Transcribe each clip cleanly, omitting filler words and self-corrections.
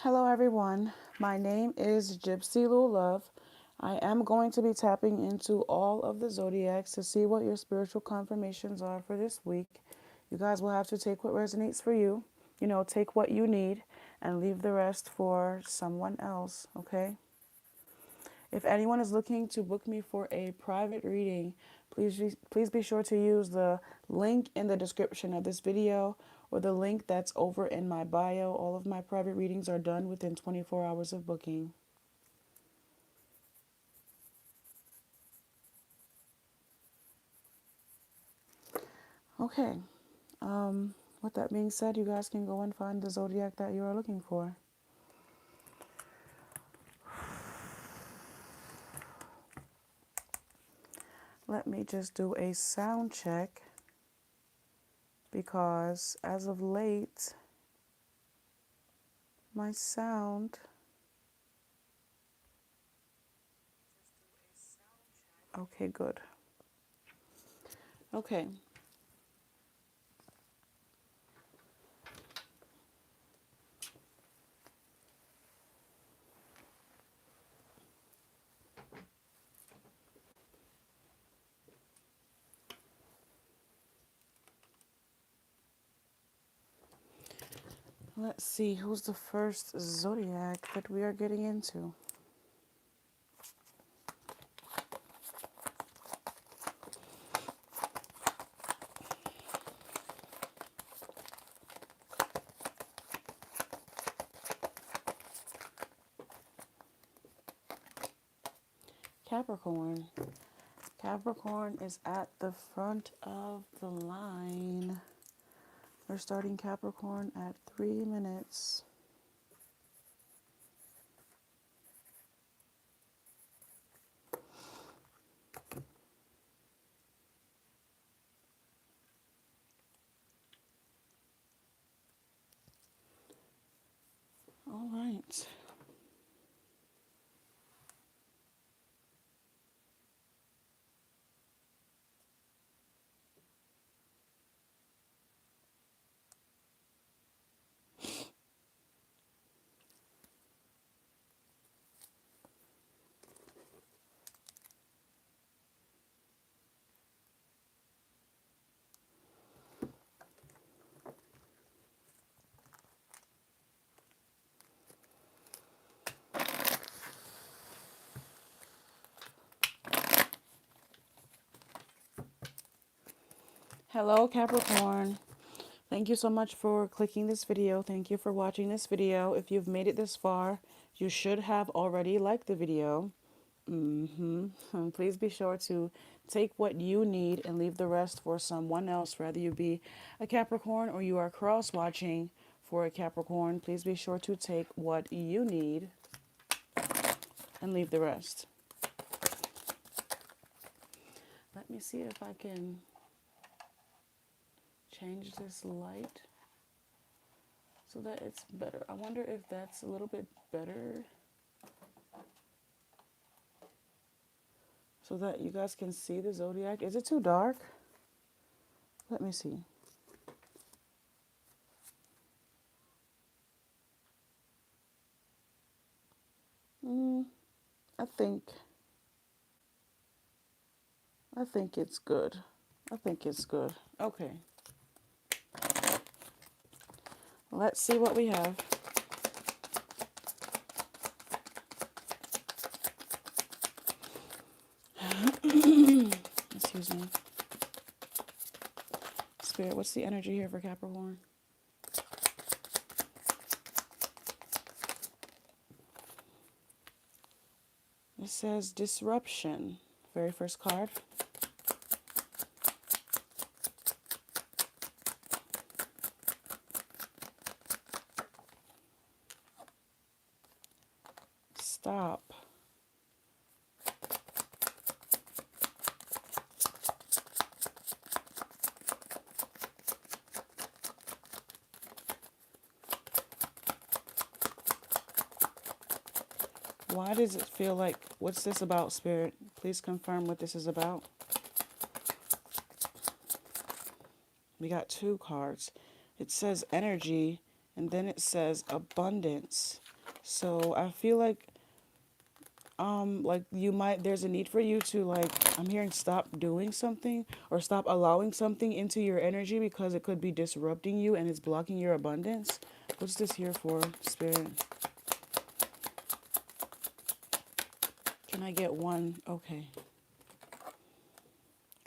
Hello everyone, my name is Gypsy Lou Love. I am going to be tapping into all of the zodiacs to see what your spiritual confirmations are for this week. You guys will have to take what resonates for you, take what you need and leave the rest for someone else, okay? If anyone is looking to book me for a private reading, please be sure to use the link in the description of this video or the link that's over in my bio. All of my private readings are done within 24 hours of booking. Okay. With that being said, you guys can go and find the zodiac that you are looking for. Let me just do a sound check because as of late, my sound. Okay, good. Okay. Let's see, who's the first zodiac that we are getting into? Capricorn. Capricorn is at the front of the line. We're starting Capricorn at 3 minutes. All right. Hello, Capricorn. Thank you so much for clicking this video. Thank you for watching this video. If you've made it this far, you should have already liked the video. Please be sure to take what you need and leave the rest for someone else, whether you be a Capricorn or you are cross-watching for a Capricorn. Please be sure to take what you need and leave the rest. Let me see if I can change this light so that it's better. I wonder if that's a little bit better so that you guys can see the zodiac. Is it too dark? Let me see. I think it's good. I think it's good. Okay. Let's see what we have. Excuse me. Spirit, what's the energy here for Capricorn? It says disruption. Very first card. Stop. Why does it feel like, what's this about, Spirit? Please confirm what this is about. We got 2 cards. It says energy, and then it says abundance. So I feel like you might, there's a need for you to, like, I'm hearing, stop doing something or stop allowing something into your energy because it could be disrupting you and it's blocking your abundance. What's this here for, Spirit? Can I get one? Okay.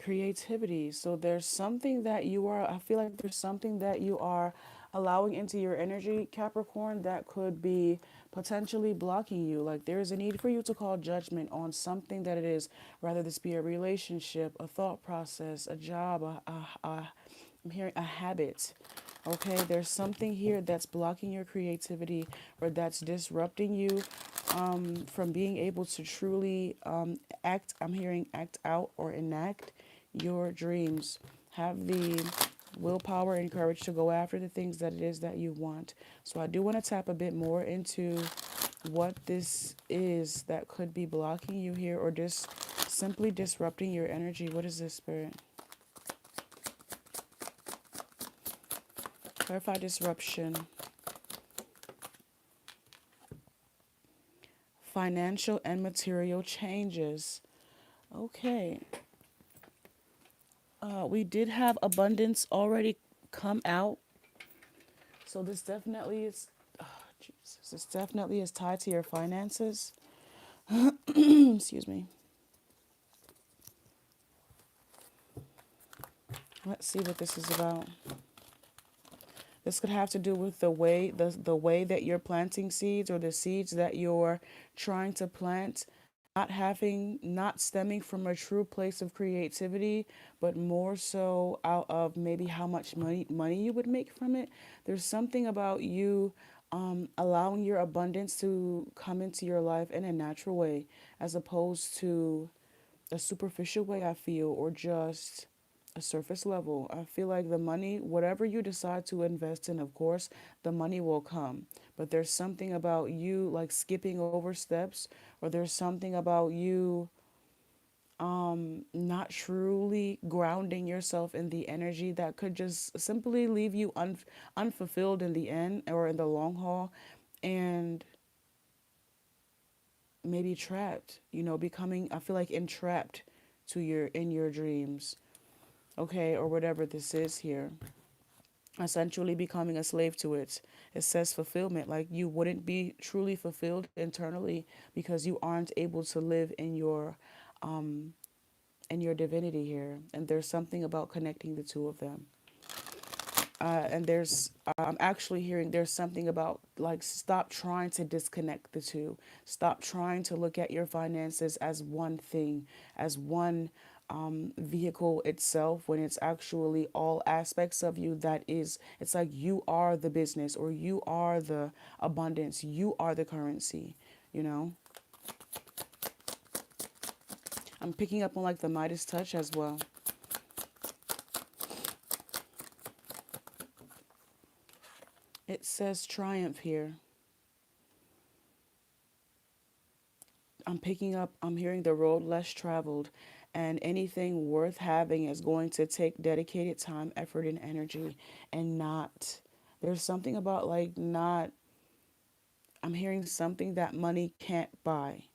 Creativity. So there's something that you are, I feel like there's something that you are allowing into your energy, Capricorn, that could be potentially blocking you. Like there is a need for you to call judgment on something that it is, rather this be a relationship, a thought process, a job, I'm hearing a habit. Okay, there's something here that's blocking your creativity or that's disrupting you from being able to truly act. I'm hearing act out or enact your dreams. Have the willpower and courage to go after the things that it is that you want. So I do want to tap a bit more into what this is that could be blocking you here or just simply disrupting your energy. What is this, Spirit? Clarify disruption. Financial and material changes. Okay. We did have abundance already come out. So this definitely is, oh, Jesus, this definitely is tied to your finances. Excuse me. Let's see what this is about. This could have to do with the way that you're planting seeds or the seeds that you're trying to plant, not stemming from a true place of creativity, but more so out of maybe how much money you would make from it. There's something about you allowing your abundance to come into your life in a natural way, as opposed to a superficial way, I feel, or just a surface level. I feel like the money, whatever you decide to invest in, of course, the money will come. But there's something about you like skipping over steps, or there's something about you not truly grounding yourself in the energy that could just simply leave you unfulfilled in the end or in the long haul, and maybe trapped, becoming, I feel like, entrapped to your in your dreams, okay, or whatever this is here, essentially becoming a slave to it. It says fulfillment, like you wouldn't be truly fulfilled internally because you aren't able to live in your divinity here. And there's something about connecting the two of them. And I'm actually hearing there's something about like stop trying to disconnect the two. Stop trying to look at your finances as one thing, as one vehicle itself, when it's actually all aspects of you that is, it's like you are the business or you are the abundance, you are the currency, you know? I'm picking up on like the Midas touch as well. It says triumph here. I'm hearing the road less traveled, and anything worth having is going to take dedicated time, effort, and energy, and not, there's something about like not, I'm hearing something that money can't buy.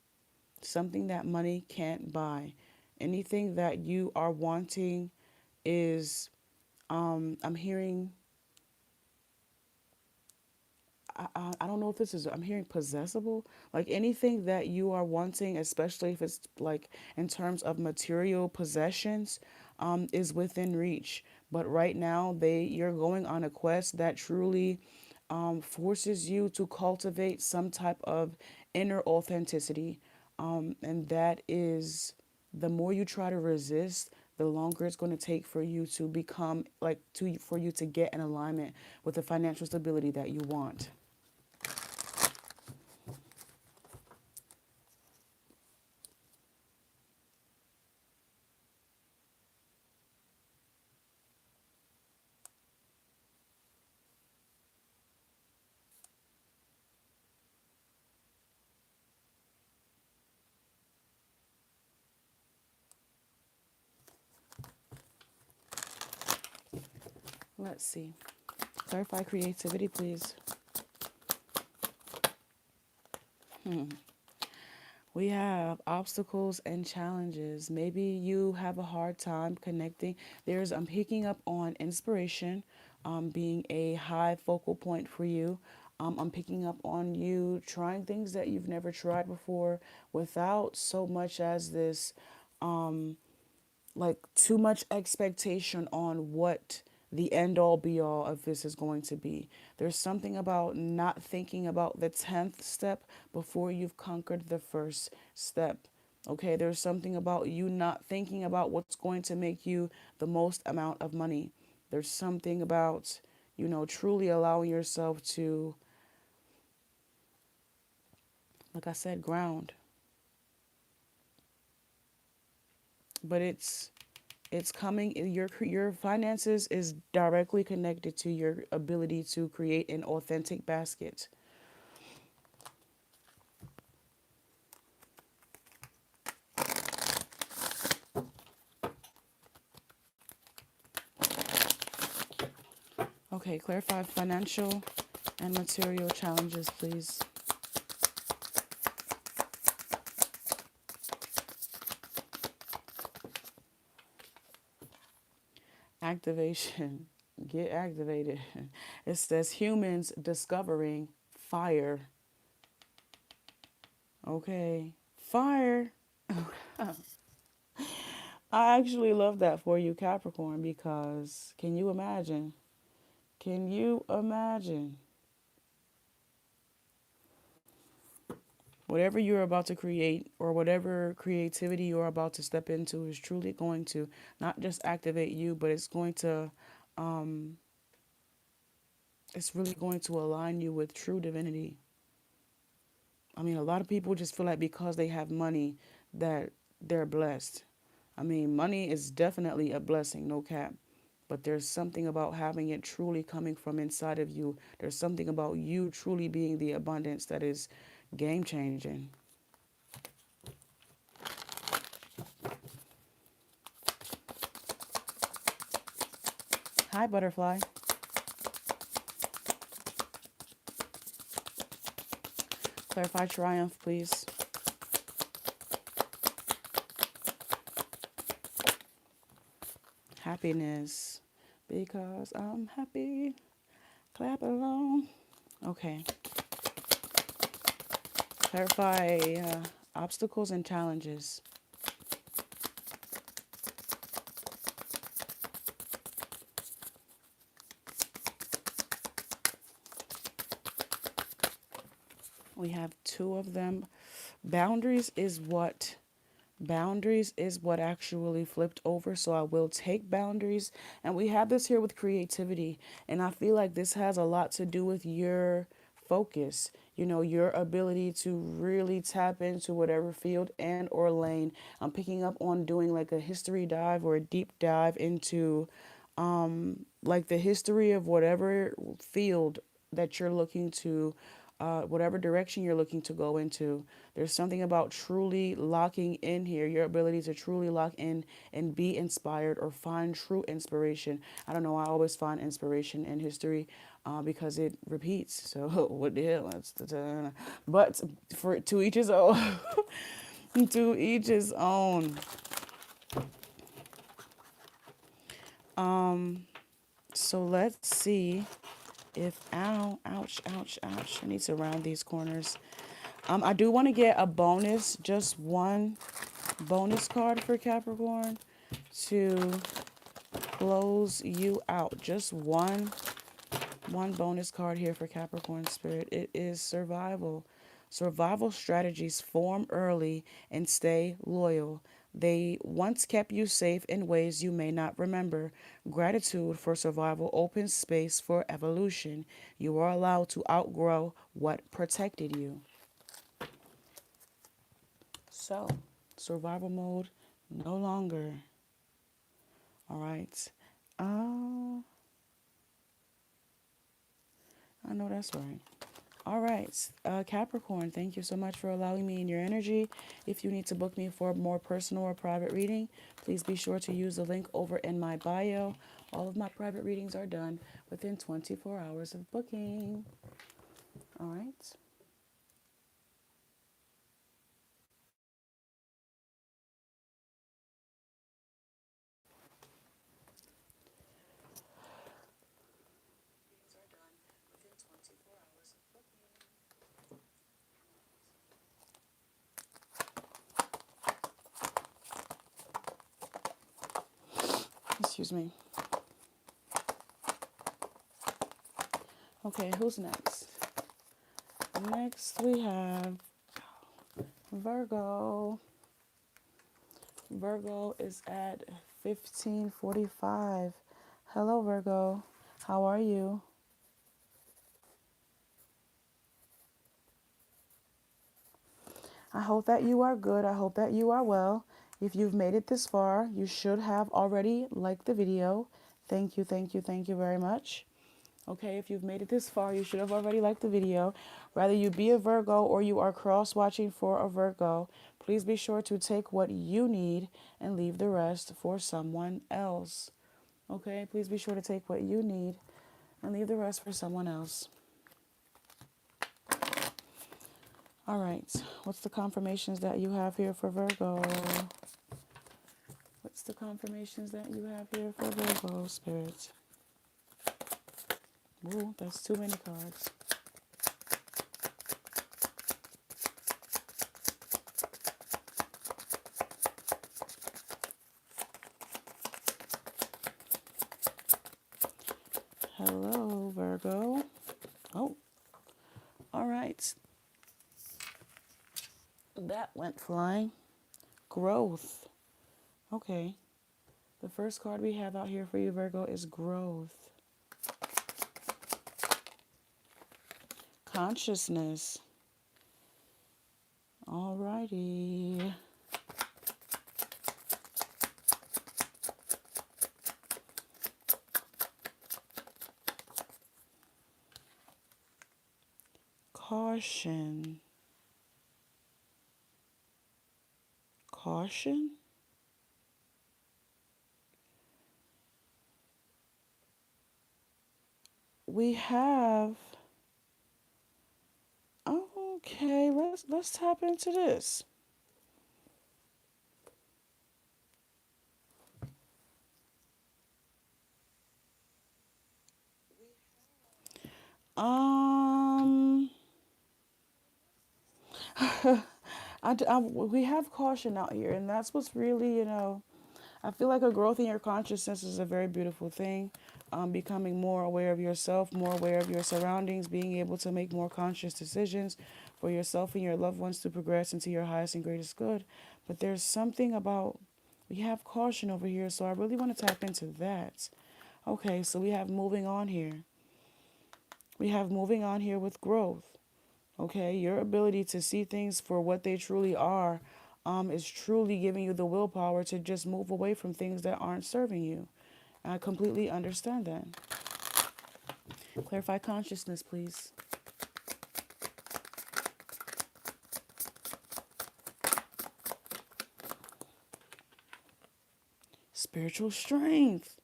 Something that money can't buy. Anything that you are wanting is, I'm hearing, I don't know if this is, I'm hearing possessible. Like anything that you are wanting, especially if it's like in terms of material possessions, is within reach. But right now, you're going on a quest that truly forces you to cultivate some type of inner authenticity. And that is, the more you try to resist, the longer it's going to take for you to become like for you to get in alignment with the financial stability that you want. Let's see. Clarify creativity, please. We have obstacles and challenges. Maybe you have a hard time connecting. I'm picking up on inspiration being a high focal point for you. I'm picking up on you trying things that you've never tried before without so much as this like too much expectation on what the end all be all of this is going to be. There's something about not thinking about the 10th step before you've conquered the first step. Okay, there's something about you not thinking about what's going to make you the most amount of money. There's something about, truly allowing yourself to, like I said, ground. But it's coming. Your finances is directly connected to your ability to create an authentic basket. Okay, clarify financial and material challenges, please. Activation. Get activated. It says humans discovering fire. Okay, fire. I actually love that for you, Capricorn, because can you imagine? Can you imagine? Whatever you're about to create or whatever creativity you're about to step into is truly going to not just activate you, but um, it's really going to align you with true divinity. I mean, a lot of people just feel like because they have money that they're blessed. I mean, money is definitely a blessing, no cap. But there's something about having it truly coming from inside of you. There's something about you truly being the abundance that is game changing. Hi, butterfly. Clarify triumph, please. Happiness. Because I'm happy. Clap along. Okay. Clarify obstacles and challenges. We have two of them. Boundaries is what Boundaries is what actually flipped over, so I will take boundaries. And we have this here with creativity, and I feel like this has a lot to do with your focus, your ability to really tap into whatever field and or lane. I'm picking up on doing like a history dive or a deep dive into like the history of whatever field that you're looking to, whatever direction you're looking to go into. There's something about truly locking in here, your ability to truly lock in and be inspired or find true inspiration. I don't know, I always find inspiration in history because it repeats. So what the hell? But for to each his own. To each his own. So let's see if ow, ouch, ouch, ouch. I need to round these corners. I do want to get a bonus, just one bonus card for Capricorn to close you out. Just one bonus card here for Capricorn Spirit. It is survival. Survival strategies form early and stay loyal. They once kept you safe in ways you may not remember. Gratitude for survival opens space for evolution. You are allowed to outgrow what protected you. So, survival mode no longer. All right. I know that's right. All right, Capricorn, thank you so much for allowing me in your energy. If you need to book me for a more personal or private reading, please be sure to use the link over in my bio. All of my private readings are done within 24 hours of booking. All right. Excuse me. Okay, who's next? Next we have Virgo. Virgo is at 15:45. Hello, Virgo. How are you? I hope that you are good. I hope that you are well. If you've made it this far, you should have already liked the video. Thank you, thank you, thank you very much. Okay, if you've made it this far, you should have already liked the video. Whether you be a Virgo or you are cross-watching for a Virgo, please be sure to take what you need and leave the rest for someone else. Okay, please be sure to take what you need and leave the rest for someone else. All right, what's the confirmations that you have here for Virgo? What's the confirmations that you have here for Virgo, Spirit? Ooh, that's too many cards. Hello, Virgo. Oh, all right. That went flying. Growth. Okay. The first card we have out here for you, Virgo, is growth. Consciousness. Alrighty. Caution. Caution? We have, okay, let's tap into this. We have caution out here, and that's what's really, I feel like a growth in your consciousness is a very beautiful thing. Becoming more aware of yourself, more aware of your surroundings, being able to make more conscious decisions for yourself and your loved ones to progress into your highest and greatest good. But there's something about, we have caution over here, so I really want to tap into that. Okay, so we have moving on here. We have moving on here with growth. Okay, your ability to see things for what they truly are is truly giving you the willpower to just move away from things that aren't serving you. I completely understand that. Clarify consciousness, please. Spiritual strength.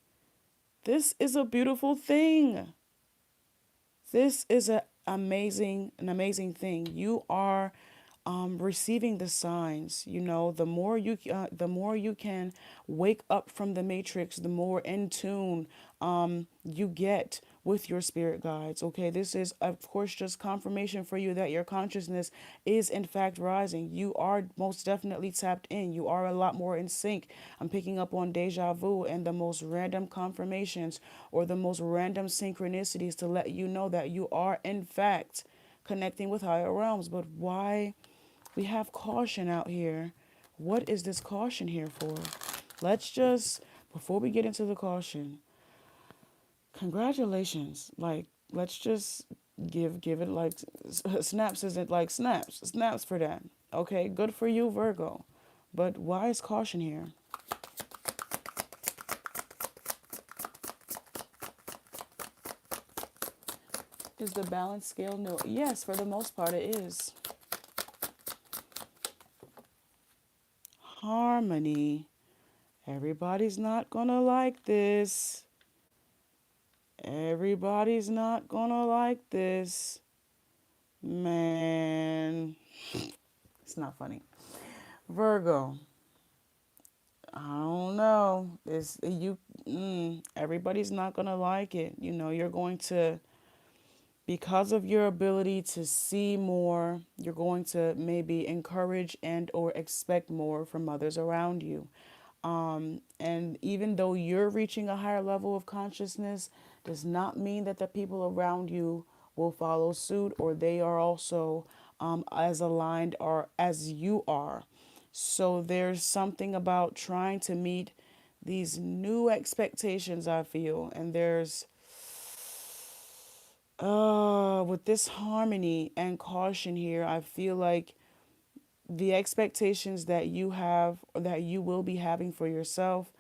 This is a beautiful thing. This is an amazing thing. You are receiving the signs. The more you can wake up from the matrix, the more in tune you get with your spirit guides. Okay, this is of course just confirmation for you that your consciousness is in fact rising. You are most definitely tapped in. You are a lot more in sync. I'm picking up on deja vu and the most random confirmations or the most random synchronicities to let you know that you are in fact connecting with higher realms. But why? We have caution out here. What is this caution here for? Let's just, before we get into the caution, congratulations. Like, let's just give it like snaps isn't like snaps for that. Okay, good for you, Virgo. But why is caution here? Is the balance scale no? Yes, for the most part it is. Harmony. Everybody's not gonna like this. Everybody's not gonna like this. Man. It's not funny. Virgo. I don't know. Everybody's not gonna like it. You're going to, because of your ability to see more, you're going to maybe encourage and or expect more from others around you. And even though you're reaching a higher level of consciousness, does not mean that the people around you will follow suit or they are also as aligned or as you are. So there's something about trying to meet these new expectations, I feel. And there's, with this harmony and caution here, I feel like the expectations that you have or that you will be having for yourself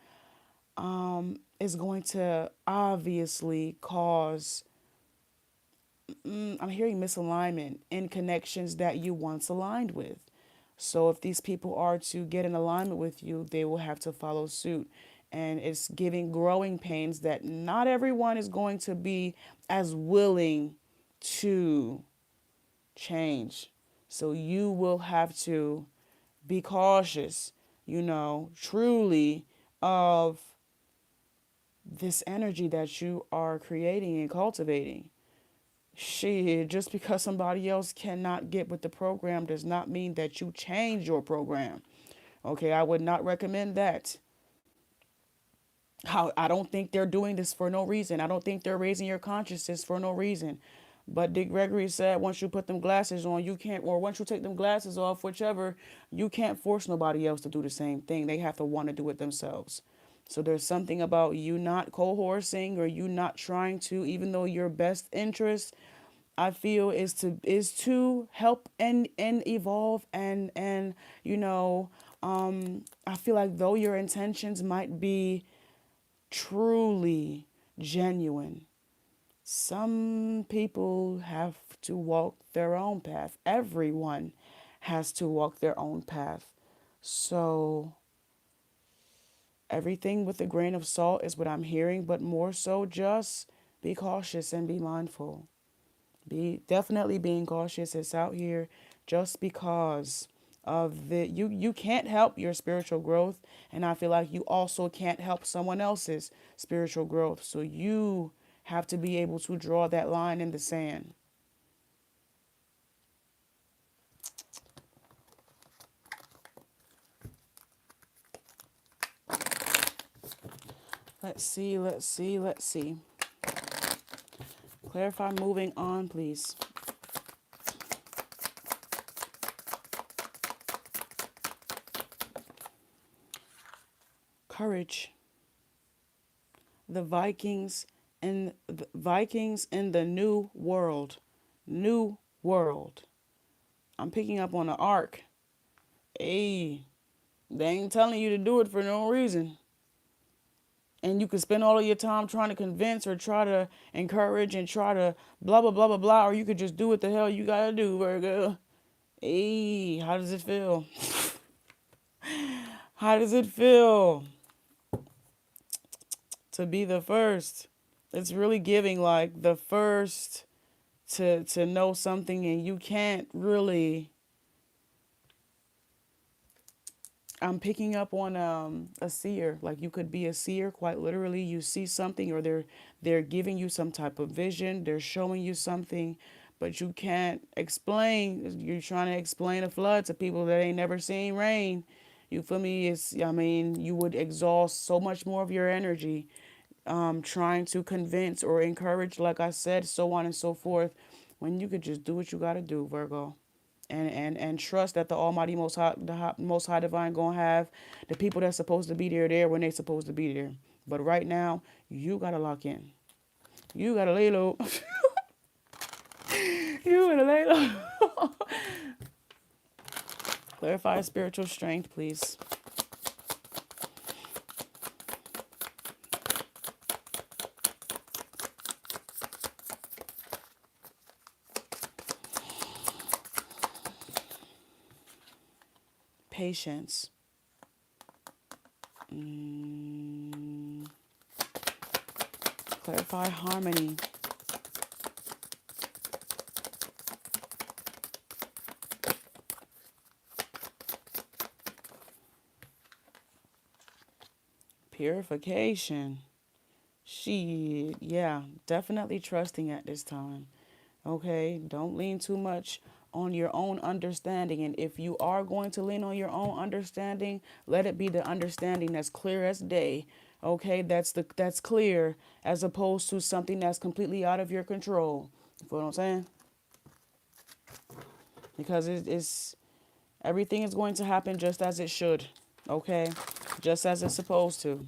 is going to obviously cause, I'm hearing misalignment in connections that you once aligned with. So if these people are to get in alignment with you, they will have to follow suit. And it's giving growing pains that not everyone is going to be as willing to change. So you will have to be cautious, truly of this energy that you are creating and cultivating. Shit, just because somebody else cannot get with the program does not mean that you change your program. Okay, I would not recommend that. I don't think they're doing this for no reason. I don't think they're raising your consciousness for no reason. But Dick Gregory said once you put them glasses on, you can't, or once you take them glasses off, whichever, you can't force nobody else to do the same thing. They have to want to do it themselves. So there's something about you not coercing or you not trying to, even though your best interest, I feel, is to help and evolve and I feel like though your intentions might be truly genuine, some people have to walk their own path. Everyone has to walk their own path. So everything with a grain of salt is what I'm hearing, but more so just be cautious and be mindful. Be definitely being cautious. It's out here just because of the you can't help your spiritual growth, and I feel like you also can't help someone else's spiritual growth. So you have to be able to draw that line in the sand. Let's see. Clarify, moving on, please. Courage. The Vikings in the new world. New world. I'm picking up on the arc. Hey, they ain't telling you to do it for no reason. And you can spend all of your time trying to convince or try to encourage and try to blah, blah, blah, blah, blah. Or you could just do what the hell you gotta do, Virgo. Hey, how does it feel? How does it feel to be the first? It's really giving like the first to know something, and you can't really. I'm picking up on a seer. Like you could be a seer, quite literally. You see something, or they're giving you some type of vision. They're showing you something, but you can't explain. You're trying to explain a flood to people that ain't never seen rain. You feel me? You would exhaust so much more of your energy trying to convince or encourage, like I said, so on and so forth, when you could just do what you got to do, Virgo. And trust that the Almighty Most High Divine gonna have the people that's supposed to be there when they supposed to be there. But right now, you gotta lock in. You gotta lay low. You gotta lay low. Clarify spiritual strength, please. Patience. Clarify harmony. Purification. Yeah, definitely trusting at this time. Okay, don't lean too much on your own understanding. And if you are going to lean on your own understanding, let it be the understanding that's clear as day. Okay, that's clear, as opposed to something that's completely out of your control. You feel what I'm saying? Because it's everything is going to happen just as it should. Okay, just as it's supposed to.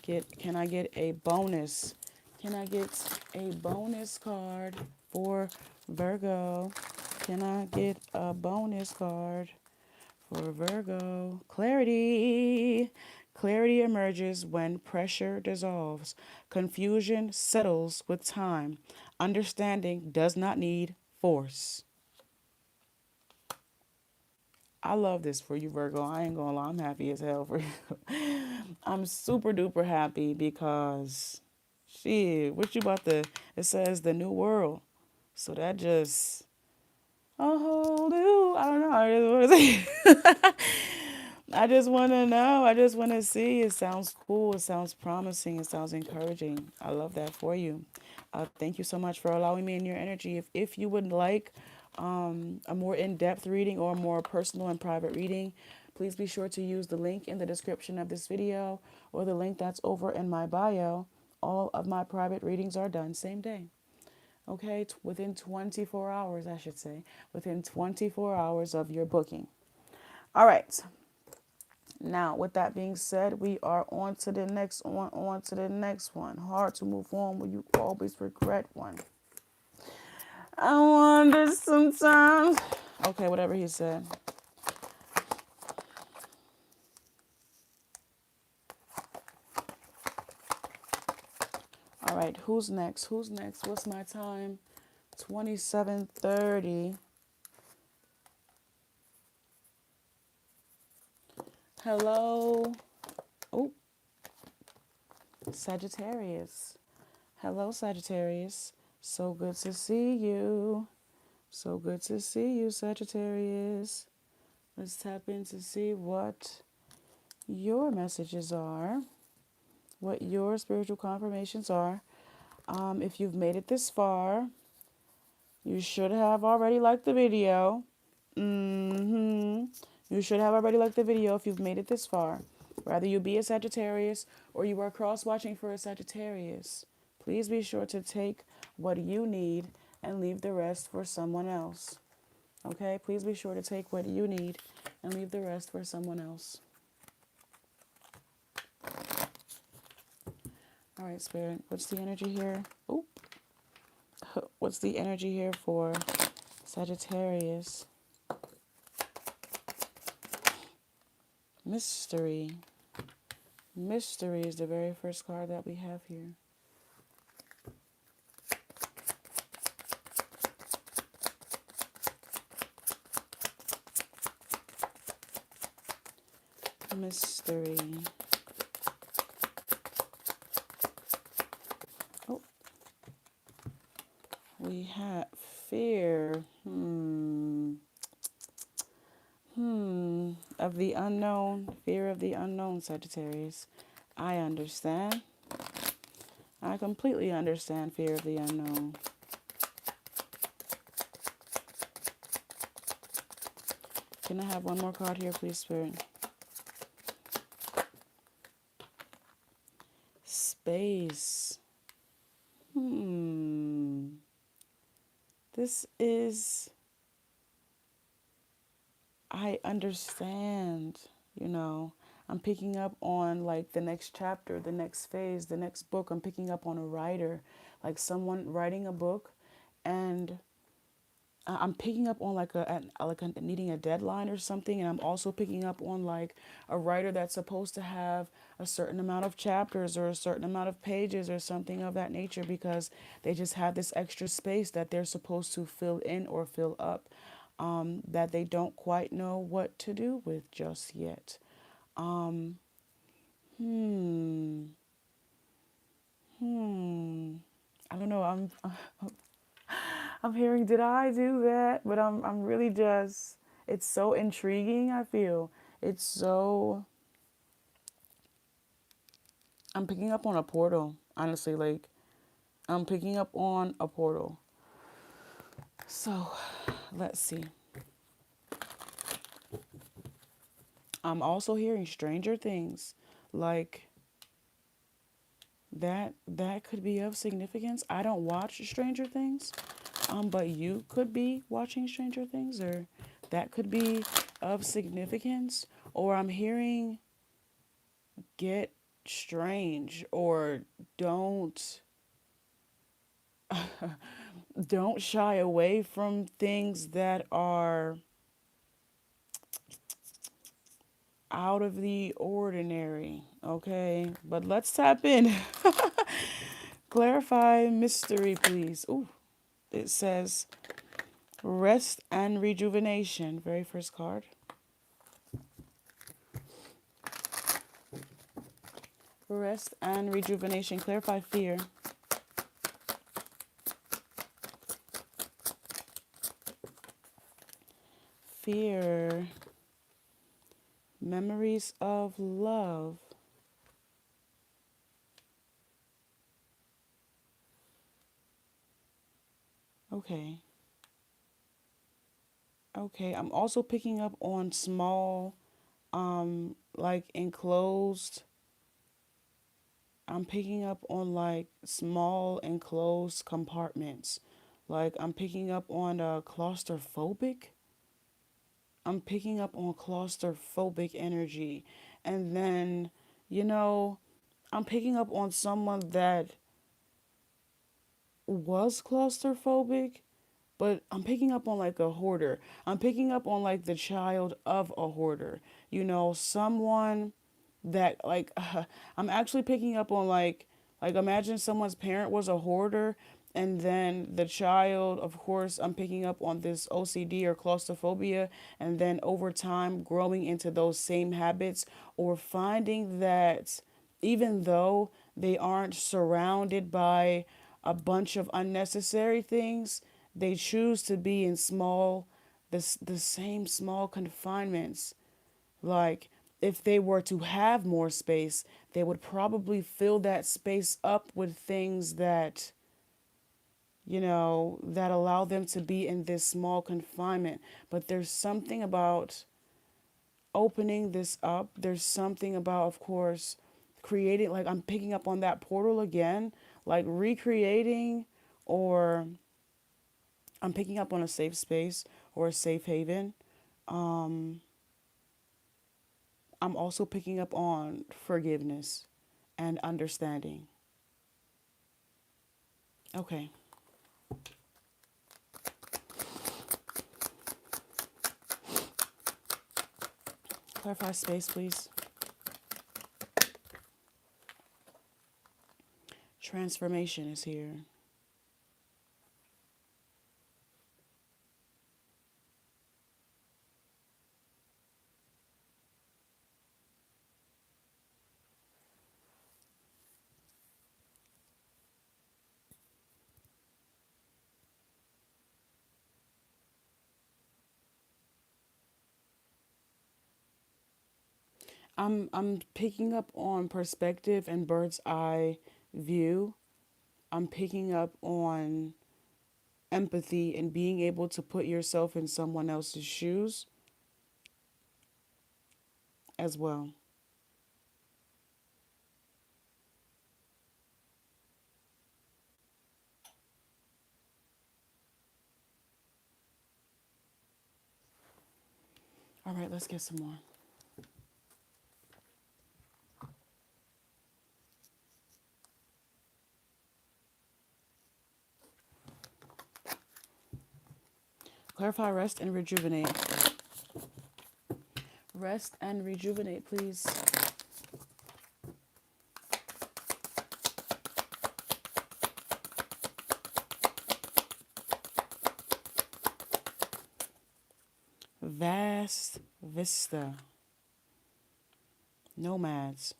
Can I get a bonus? Can I get a bonus card for Virgo? Can I get a bonus card for Virgo? Clarity. Clarity emerges when pressure dissolves. Confusion settles with time. Understanding does not need force. I love this for you, Virgo. I ain't gonna lie, I'm happy as hell for you. I'm super duper happy because shit, what you about to, it says the new world. So that just a whole new, I don't know, I just want to say. I just want to know. I just want to see. It sounds cool. It sounds promising. It sounds encouraging. I love that for you. Thank you so much for allowing me in your energy. If you would like a more in-depth reading or a more personal and private reading, please be sure to use the link in the description of this video or the link that's over in my bio. All of my private readings are done same day. Okay, within 24 hours, I should say. Within 24 hours of your booking. All right. Now, with that being said, we are on to the next one, on to the next one. Hard to move on when you always regret one. I wonder sometimes. Okay, whatever he said. All right, who's next? Who's next? What's my time? 27:30. Hello. Oh, Sagittarius. Hello, Sagittarius. So good to see you. So good to see you, Sagittarius. Let's tap in to see what your messages are, what your spiritual confirmations are. If you've made it this far, you should have already liked the video. You should have already liked the video if you've made it this far. Whether you be a Sagittarius or you are cross-watching for a Sagittarius, please be sure to take what you need and leave the rest for someone else. Okay? Please be sure to take what you need and leave the rest for someone else. All right, Spirit. What's the energy here? Oop. What's the energy here for Sagittarius? Mystery. Mystery is the very first card that we have here. Mystery. Oh. We have fear. Of the unknown. Fear of the unknown, Sagittarius. I understand. I completely understand fear of the unknown. Can I have one more card here, please, Spirit? Space. This is, I understand, I'm picking up on like the next chapter, the next phase, the next book. I'm picking up on a writer, like someone writing a book, and I'm picking up on like a needing a deadline or something, and I'm also picking up on like a writer that's supposed to have a certain amount of chapters or a certain amount of pages or something of that nature, because they just have this extra space that they're supposed to fill in or fill up, that they don't quite know what to do with just yet. I don't know. I'm hearing, did I do that? But I'm really just, it's so intriguing, I feel. It's so, I'm picking up on a portal, honestly. Like, I'm picking up on a portal. So, let's see. I'm also hearing stranger things. Like that could be of significance. I don't watch Stranger Things. But you could be watching Stranger Things, or that could be of significance. Or I'm hearing get strange, or don't don't shy away from things that are out of the ordinary. Okay, but let's tap in. Clarify mystery, please. Ooh, it says rest and rejuvenation. Very first card. Rest and rejuvenation. Clarify fear. Fear. Memories of love. Okay. Okay. I'm also picking up on small, like enclosed. I'm picking up on like small enclosed compartments. Like I'm picking up on claustrophobic. I'm picking up on claustrophobic energy. And then, you know, I'm picking up on someone that was claustrophobic, but I'm picking up on like a hoarder. I'm picking up on like the child of a hoarder. Someone that like I'm actually picking up on like imagine someone's parent was a hoarder, and then the child, of course, I'm picking up on this OCD or claustrophobia, and then over time growing into those same habits, or finding that even though they aren't surrounded by a bunch of unnecessary things, they choose to be in the same small confinements. Like, if they were to have more space, they would probably fill that space up with things that allow them to be in this small confinement. But there's something about opening this up. There's something about, of course, creating, like, I'm picking up on that portal again, like recreating, or I'm picking up on a safe space or a safe haven. Um, I'm also picking up on forgiveness and understanding. Okay. Clarify space, please. Transformation is here. I'm picking up on perspective and bird's eye view. I'm picking up on empathy and being able to put yourself in someone else's shoes as well. All right, let's get some more. Clarify, rest, and rejuvenate. Rest and rejuvenate, please. Vast vista. Nomads.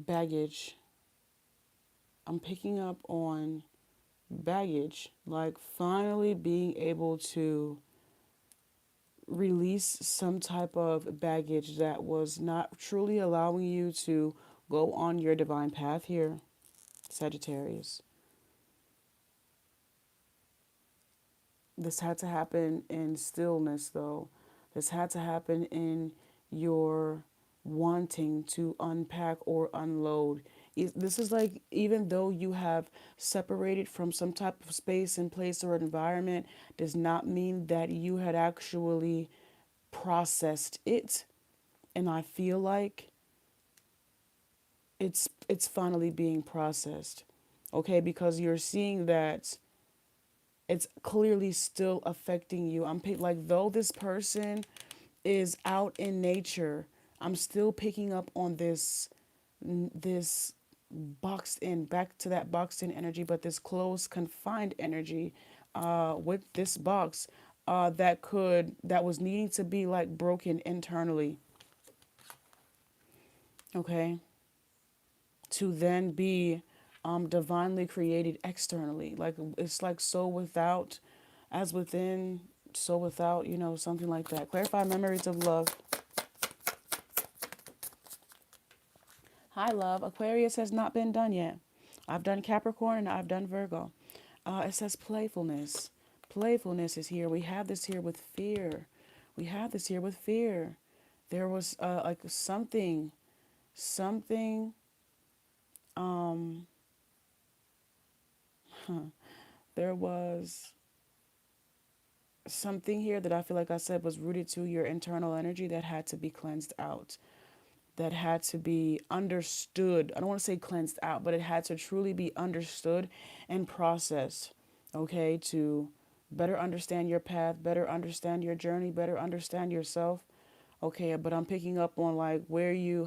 baggage. I'm picking up on baggage, like finally being able to release some type of baggage that was not truly allowing you to go on your divine path here, Sagittarius. This had to happen in stillness, though. This had to happen in your wanting to unpack or unload. This is like, even though you have separated from some type of space and place or environment, does not mean that you had actually processed it. And I feel like it's finally being processed. Okay, because you're seeing that it's clearly still affecting you. Like, though this person is out in nature, I'm still picking up on this boxed in, back to that boxed in energy, but this closed confined energy with this box that was needing to be like broken internally. Okay, to then be divinely created externally. Like, it's like so without, as within, so without, something like that. Clarify memories of love. Hi, love. Aquarius has not been done yet. I've done Capricorn and I've done Virgo. It says playfulness. Playfulness is here. We have this here with fear. We have this here with fear. There was like something, there was something here that I feel like I said was rooted to your internal energy that had to be cleansed out, that had to be understood. I don't want to say cleansed out, but it had to truly be understood and processed, okay, to better understand your path, better understand your journey, better understand yourself. Okay, but I'm picking up on like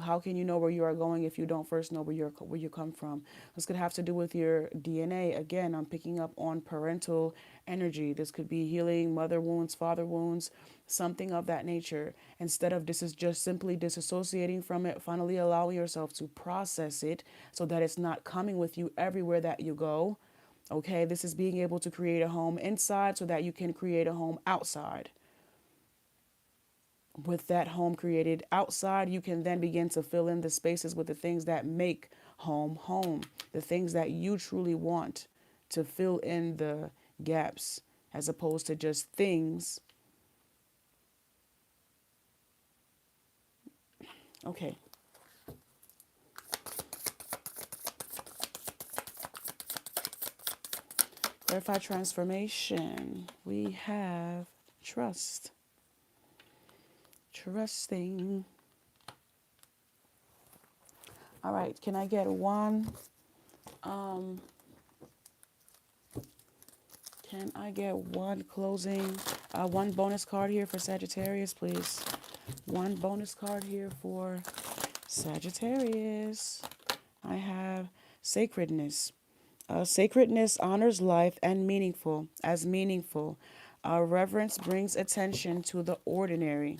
how can you know where you are going if you don't first know where you come from? This could have to do with your DNA. Again, I'm picking up on parental energy. This could be healing mother wounds, father wounds, something of that nature. Instead of this is just simply disassociating from it, finally allowing yourself to process it so that it's not coming with you everywhere that you go. Okay, this is being able to create a home inside so that you can create a home outside. With that home created outside, you can then begin to fill in the spaces with the things that make home home, the things that you truly want to fill in the gaps, as opposed to just things. Okay. Clarify transformation. We have trust. Trusting. All right, can I get one closing, one bonus card here for Sagittarius, please? One bonus card here for Sagittarius. I have sacredness. Sacredness honors life and meaningful. Reverence brings attention to the ordinary.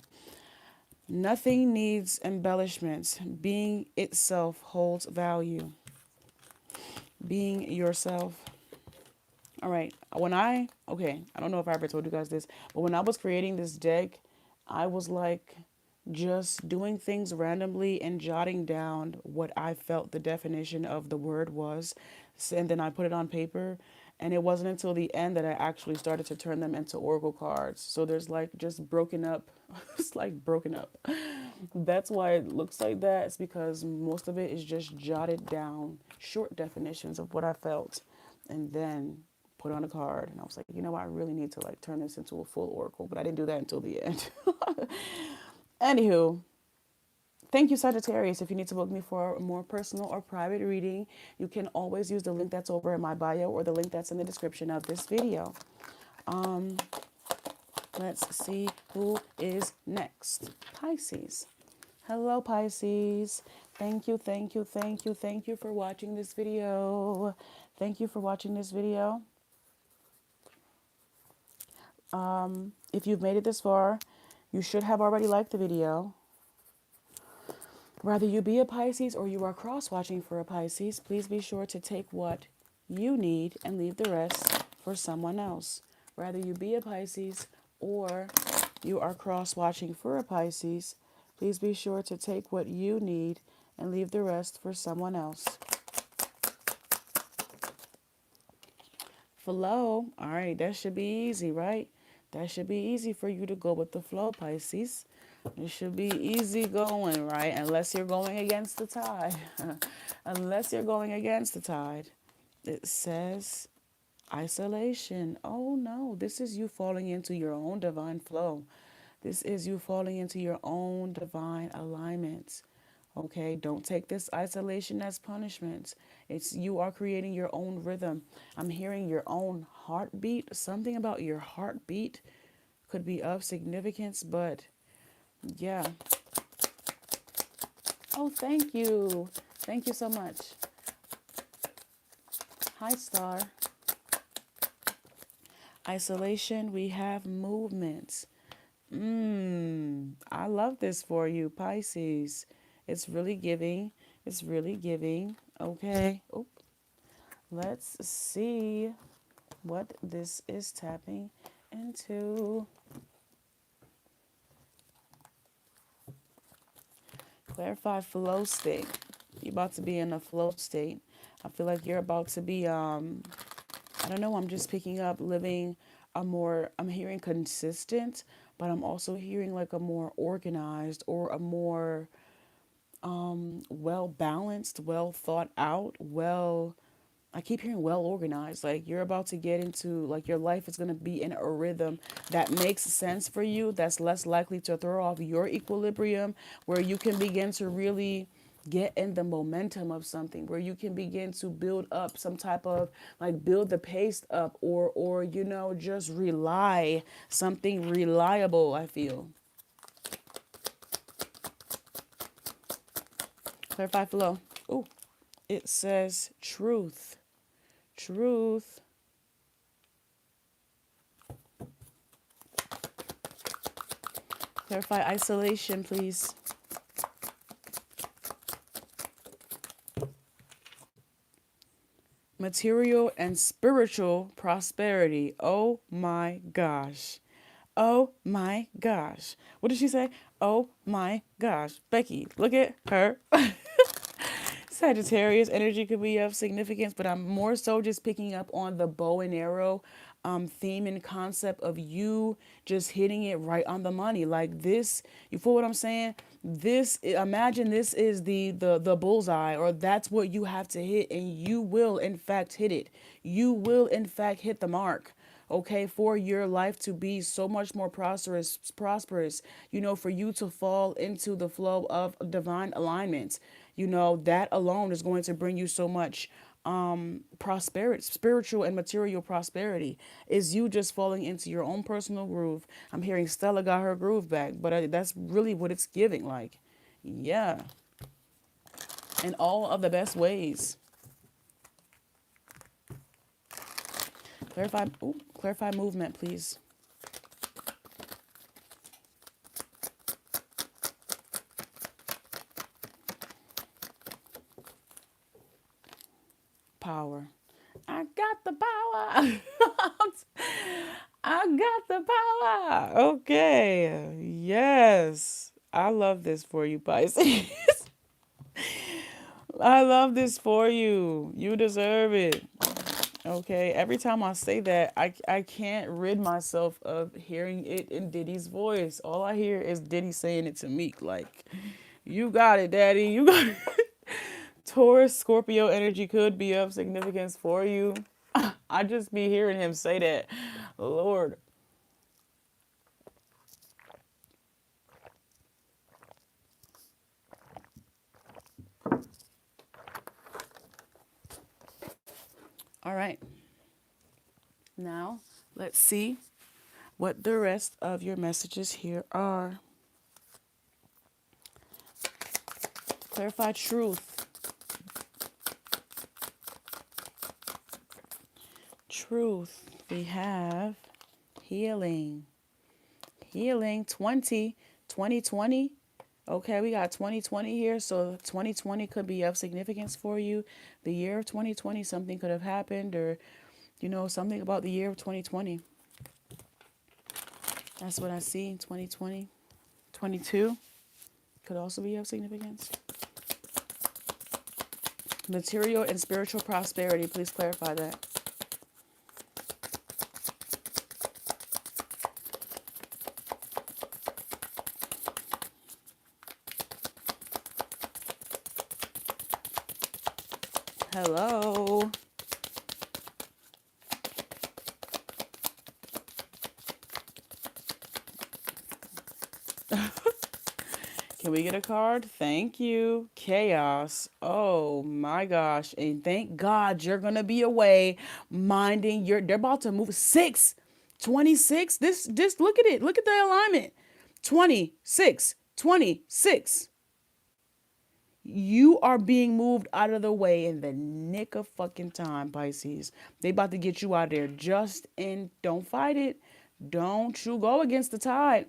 Nothing needs embellishments. Being itself holds value. Being yourself. All right. I don't know if I ever told you guys this, but when I was creating this deck, I was like just doing things randomly and jotting down what I felt the definition of the word was. And then I put it on paper. And it wasn't until the end that I actually started to turn them into oracle cards. So there's like just broken up. It's like broken up. That's why it looks like that. It's because most of it is just jotted down, short definitions of what I felt. And then put on a card. And I was like, I really need to like turn this into a full oracle. But I didn't do that until the end. Anywho, thank you, Sagittarius. If you need to book me for a more personal or private reading, you can always use the link that's over in my bio or the link that's in the description of this video. Let's see who is next. Pisces. Hello, Pisces. Thank you for watching this video. Thank you for watching this video. If you've made it this far, you should have already liked the video. Whether you be a Pisces or you are cross-watching for a Pisces, please be sure to take what you need and leave the rest for someone else. Whether you be a Pisces or you are cross-watching for a Pisces, please be sure to take what you need and leave the rest for someone else. Flow. All right, that should be easy, right? That should be easy for you to go with the flow, Pisces. It should be easy going, right? Unless you're going against the tide. Unless you're going against the tide. It says isolation. Oh no, this is you falling into your own divine flow. This is you falling into your own divine alignment. Okay, don't take this isolation as punishment. It's you are creating your own rhythm. I'm hearing your own heartbeat. Something about your heartbeat could be of significance, but yeah. Oh, thank you. Thank you so much. Hi, Star. Isolation, we have movement. I love this for you, Pisces. It's really giving. It's really giving. Okay. Oh, let's see what this is tapping into. Clarify flow state. You're about to be in a flow state. I feel like you're about to be, I don't know, I'm just picking up living a more, I'm hearing consistent, but I'm also hearing like a more organized or a more well balanced, well thought out, well, I keep hearing well organized. Like you're about to get into, like your life is going to be in a rhythm that makes sense for you, that's less likely to throw off your equilibrium, where you can begin to really get in the momentum of something, where you can begin to build up some type of, like, build the pace up, or you know, just rely something reliable, I feel. Clarify flow. Ooh, it says truth. Truth. Clarify isolation, please. Material and spiritual prosperity. Oh my gosh. Oh my gosh. What did she say? Oh my gosh. Becky, look at her. Sagittarius energy could be of significance, but I'm more so just picking up on the bow and arrow theme and concept of you just hitting it right on the money. Like this, you feel what I'm saying? This, imagine this is the bullseye, or that's what you have to hit, and you will in fact hit it. You will in fact hit the mark. Okay, for your life to be so much more prosperous, you know, for you to fall into the flow of divine alignment, you know, that alone is going to bring you so much prosperity, spiritual and material prosperity, is you just falling into your own personal groove. I'm hearing Stella got her groove back, but that's really what it's giving, like, yeah, in all of the best ways. Clarify movement, please. Power. I got the power. I got the power. Okay. Yes. I love this for you, Pisces. I love this for you. You deserve it. Okay. Every time I say that, I can't rid myself of hearing it in Diddy's voice. All I hear is Diddy saying it to Meek. Like, you got it, Daddy. You got it. Taurus, Scorpio energy could be of significance for you. I just be hearing him say that. Lord. All right. Now, let's see what the rest of your messages here are. Clarify truth. Truth. We have healing. Healing 2020. Okay, we got 2020 here, so 2020 could be of significance for you. The year of 2020, something could have happened, or, something about the year of 2020. That's what I see. 2020, 22 could also be of significance. Material and spiritual prosperity, please clarify that. Hello. Can we get a card? Thank you. Chaos. Oh my gosh. And thank God you're going to be away minding they're about to move 26. This, look at it. Look at the alignment. 26, 26. You are being moved out of the way in the nick of fucking time, Pisces. They about to get you out of there don't fight it. Don't you go against the tide,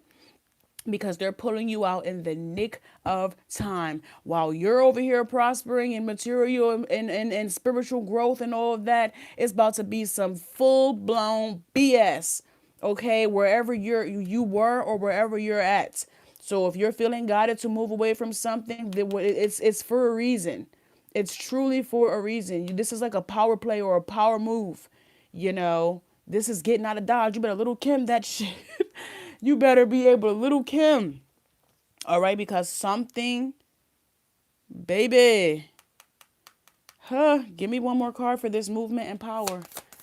because they're pulling you out in the nick of time while you're over here prospering in material and spiritual growth and all of that. It's about to be some full-blown BS, okay, wherever you were or wherever you're at. So if you're feeling guided to move away from something, it's for a reason. It's truly for a reason. This is like a power play or a power move. This is getting out of Dodge. You better little Kim that shit. You better be able to little Kim. All right, because something, baby. Give me one more card for this movement and power.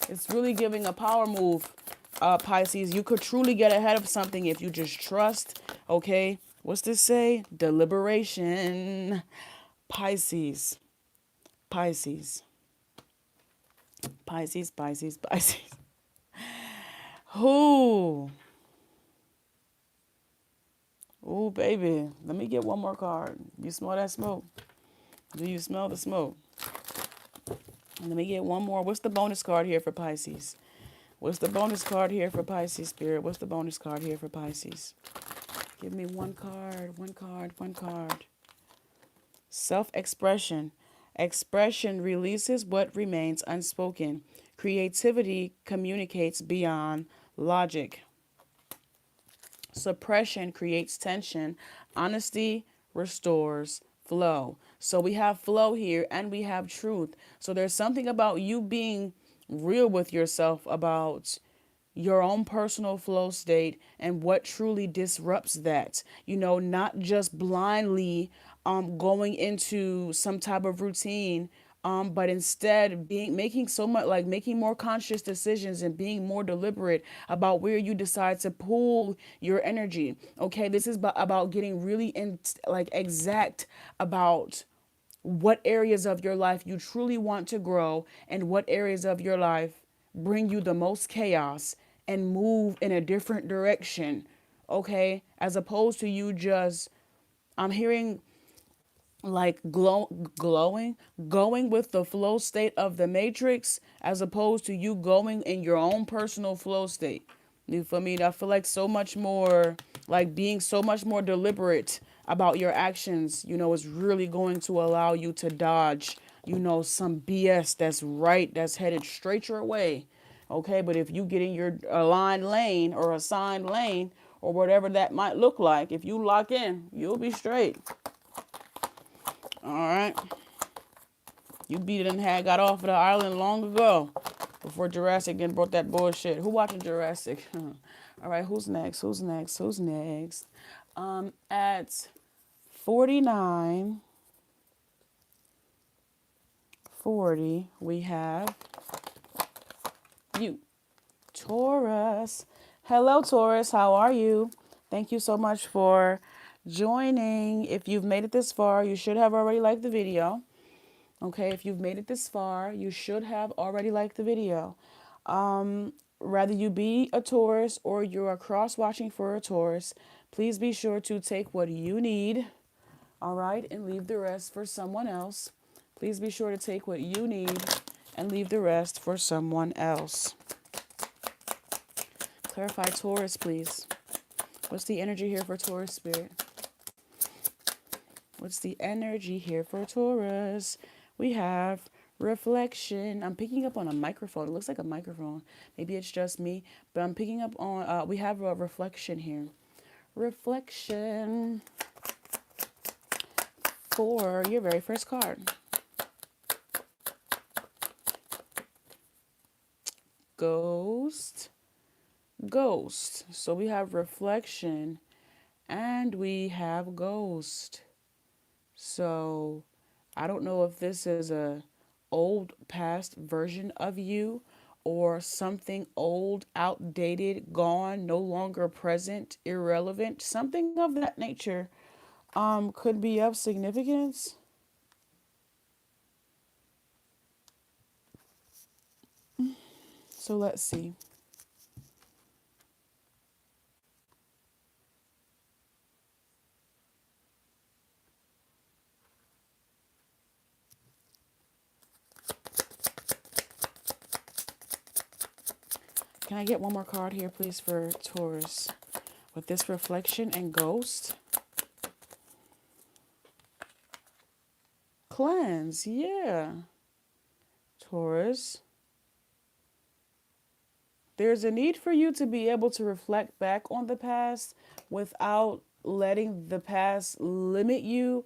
It's really giving a power move, Pisces. You could truly get ahead of something if you just trust. Okay, what's this say? Deliberation. Pisces. Pisces. Pisces, Pisces, Pisces. Who? Oh, baby. Let me get one more card. You smell that smoke? Do you smell the smoke? Let me get one more. What's the bonus card here for Pisces? What's the bonus card here for Pisces, Spirit? What's the bonus card here for Pisces? Give me one card, one card, one card. Self-expression. Expression releases what remains unspoken. Creativity communicates beyond logic. Suppression creates tension. Honesty restores flow. So we have flow here and we have truth. So there's something about you being real with yourself about your own personal flow state and what truly disrupts that. Not just blindly going into some type of routine, but instead making more conscious decisions and being more deliberate about where you decide to pull your energy. Okay, this is about getting really exact about what areas of your life you truly want to grow and what areas of your life bring you the most chaos and move in a different direction. Okay, as opposed to you just, I'm hearing like going with the flow state of the matrix, as opposed to you going in your own personal flow state. You feel me? I feel like so much more, like being so much more deliberate about your actions, is really going to allow you to dodge, some BS that's headed straight your way. Okay, but if you get in your aligned lane or assigned lane or whatever that might look like, if you lock in, you'll be straight. All right. You beat it and got off of the island long ago, before Jurassic and brought that bullshit. Who watching Jurassic? All right, who's next? Who's next? Who's next? At 49, 40, we have you, Taurus. Hello, Taurus. How are you? Thank you so much for joining. If you've made it this far, you should have already liked the video. Okay, if you've made it this far, you should have already liked the video. Rather you be a Taurus or you are cross-watching for a Taurus, please be sure to take what you need, all right, and leave the rest for someone else. Please be sure to take what you need and leave the rest for someone else. Clarify Taurus, please. What's the energy here for Taurus, Spirit? What's the energy here for Taurus? We have reflection. I'm picking up on a microphone. It looks like a microphone. Maybe it's just me, but I'm picking up on, we have a reflection here. Reflection for your very first card. Ghost. Ghost. So we have reflection and we have ghost. So I don't know if this is a old past version of you or something old, outdated, gone, no longer present, irrelevant, something of that nature could be of significance. So let's see. Can I get one more card here, please, for Taurus? With this reflection and ghost. Cleanse, yeah. Taurus. There's a need for you to be able to reflect back on the past without letting the past limit you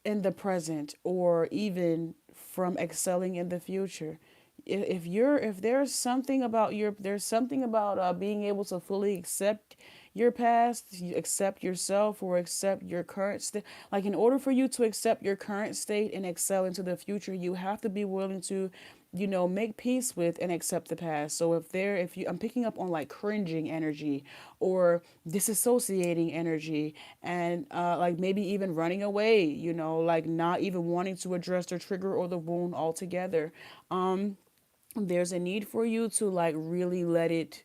in the present or even from excelling in the future. If there's something about being able to fully accept your past, you accept yourself or accept your current state. Like in order for you to accept your current state and excel into the future, you have to be willing to, make peace with and accept the past. So I'm picking up on like cringing energy or disassociating energy and like maybe even running away, like not even wanting to address the trigger or the wound altogether. There's a need for you to like really let it,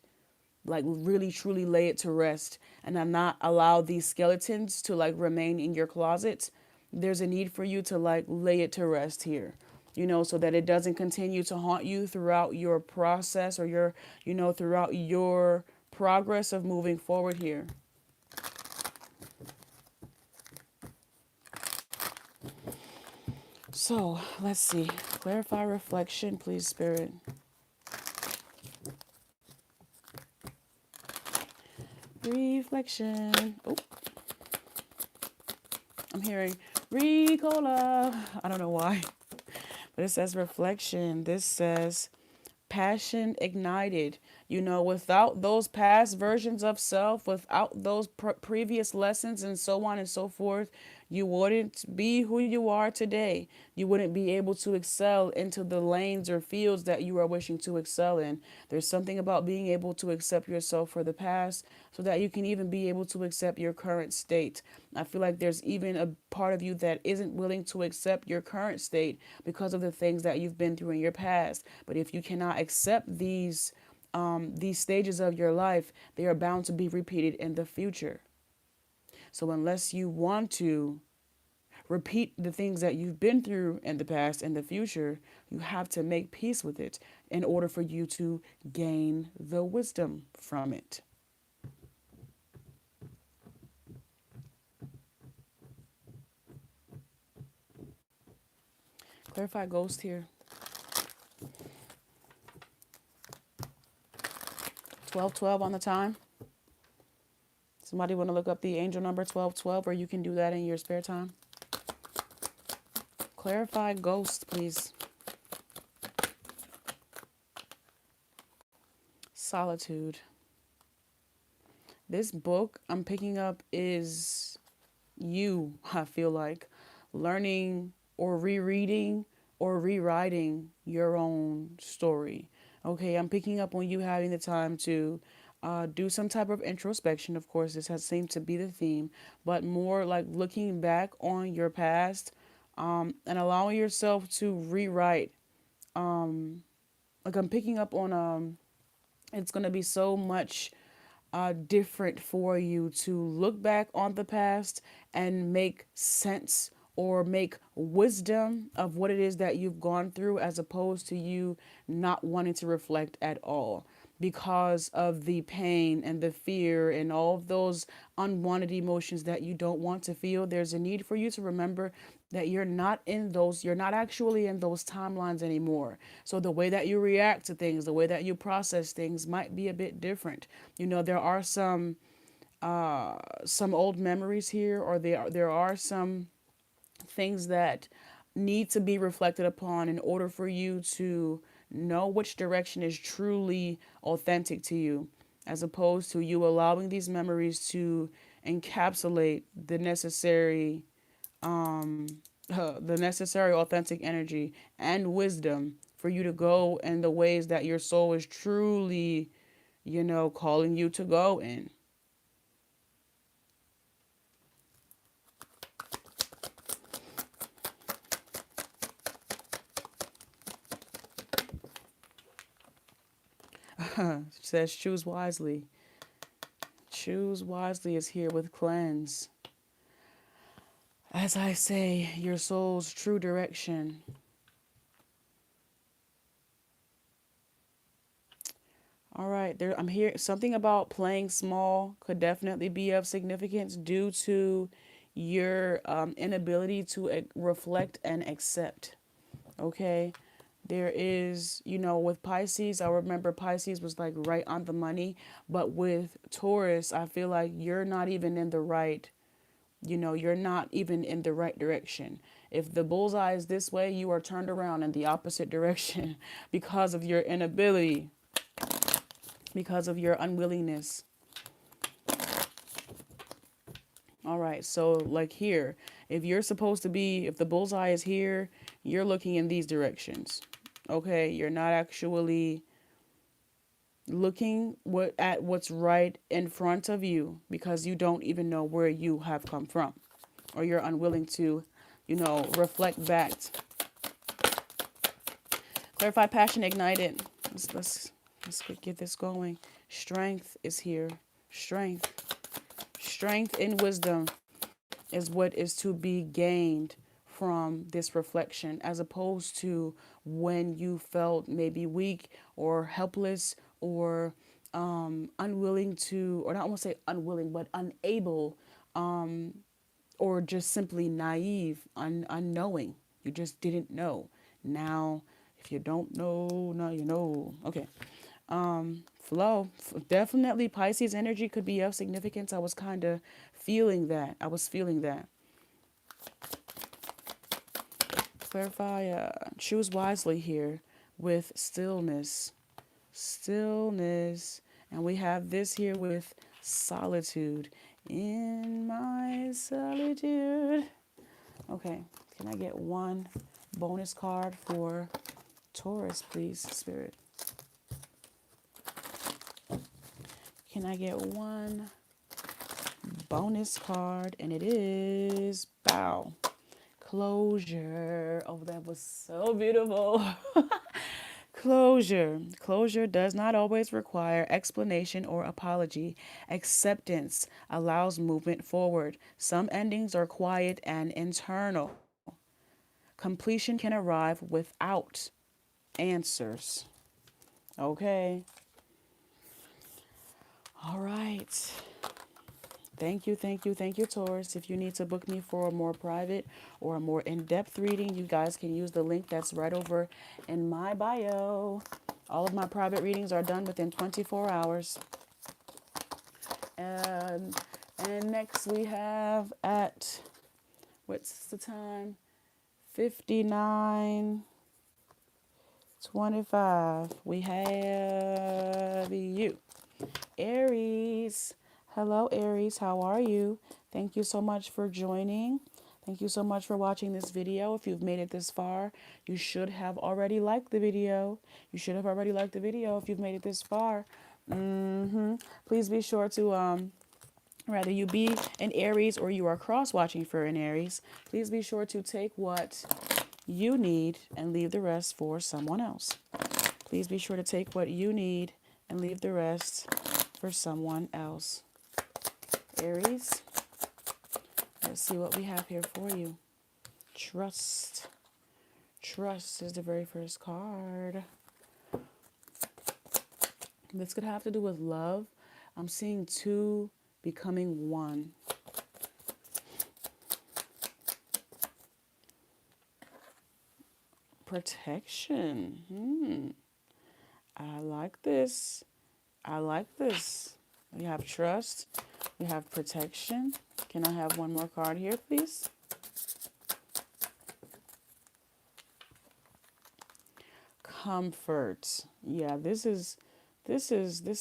like really truly lay it to rest and not allow these skeletons to like remain in your closet. There's a need for you to like lay it to rest here, so that it doesn't continue to haunt you throughout your process or throughout your progress of moving forward here. So let's see. Clarify reflection, please, Spirit. Reflection. Oh, I'm hearing Ricola. I don't know why. But it says reflection. This says passion ignited. Without those past versions of self, without those previous lessons and so on and so forth, you wouldn't be who you are today. You wouldn't be able to excel into the lanes or fields that you are wishing to excel in. There's something about being able to accept yourself for the past so that you can even be able to accept your current state. I feel like there's even a part of you that isn't willing to accept your current state because of the things that you've been through in your past. But if you cannot accept these stages of your life, they are bound to be repeated in the future. So unless you want to repeat the things that you've been through in the past and the future, you have to make peace with it in order for you to gain the wisdom from it. Clarify ghost here. 1212 on the time. Somebody want to look up the angel number 1212, or you can do that in your spare time. Clarify ghost, please. Solitude. This book I'm picking up is you, I feel like, learning or rereading or rewriting your own story. Okay, I'm picking up on you having the time to do some type of introspection. Of course, this has seemed to be the theme, but more like looking back on your past and allowing yourself to rewrite. Like I'm picking up on it's going to be so much different for you to look back on the past and make sense or make wisdom of what it is that you've gone through as opposed to you not wanting to reflect at all. because of the pain and the fear and all of those unwanted emotions that you don't want to feel. There's a need for you to remember that you're not actually in those timelines anymore. So the way that you react to things, the way that you process things might be a bit different. There are some old memories here, or there are some things that need to be reflected upon in order for you to know which direction is truly authentic to you, as opposed to you allowing these memories to encapsulate the necessary authentic energy and wisdom for you to go in the ways that your soul is truly, calling you to go in. It says choose wisely. Choose wisely is here with cleanse. As I say, your soul's true direction. All right, I'm here. Something about playing small could definitely be of significance due to your inability to reflect and accept. Okay, there is, with Pisces, I remember Pisces was like right on the money, but with Taurus, I feel like you're not even in the right. You're not even in the right direction. If the bullseye is this way, you are turned around in the opposite direction because of your inability, because of your unwillingness. All right, so like here, if the bullseye is here, you're looking in these directions. Okay, you're not actually looking at what's right in front of you because you don't even know where you have come from, or you're unwilling to, reflect back. Clarify, passion, ignite it. Let's get this going. Strength is here. Strength and wisdom is what is to be gained from this reflection, as opposed to when you felt maybe weak or helpless or unwilling to, or not want to say unwilling, but unable, or just simply naive, unknowing. You just didn't know. Now, if you don't know, now you know. Okay. Flow. Definitely Pisces energy could be of significance. I was kind of feeling that. Clarify, choose wisely here with stillness. And we have this here with solitude. In my solitude. Okay, can I get one bonus card for Taurus, please, Spirit? Can I get one bonus card? And it is bow. Closure. Oh, that was so beautiful. Closure. Closure does not always require explanation or apology. Acceptance allows movement forward. Some endings are quiet and internal. Completion can arrive without answers. Okay. All right. Thank you, Taurus. If you need to book me for a more private or a more in-depth reading, you guys can use the link that's right over in my bio. All of my private readings are done within 24 hours. And next we have at, what's the time? 59:25. We have you. Aries. Hello, Aries. How are you? Thank you so much for joining. Thank you so much for watching this video. If you've made it this far, you should have already liked the video. If you've made it this far. Please be sure to, whether you be an Aries or you are cross-watching for an Aries, please be sure to take what you need and leave the rest for someone else. Please be sure to take what you need and leave the rest for someone else. Aries, let's see what we have here for you. Trust. Trust is the very first card. This could have to do with love. I'm seeing two becoming one. Protection. I like this. I like this. We have trust. We have protection. Can I have one more card here, please? Comfort. Yeah, this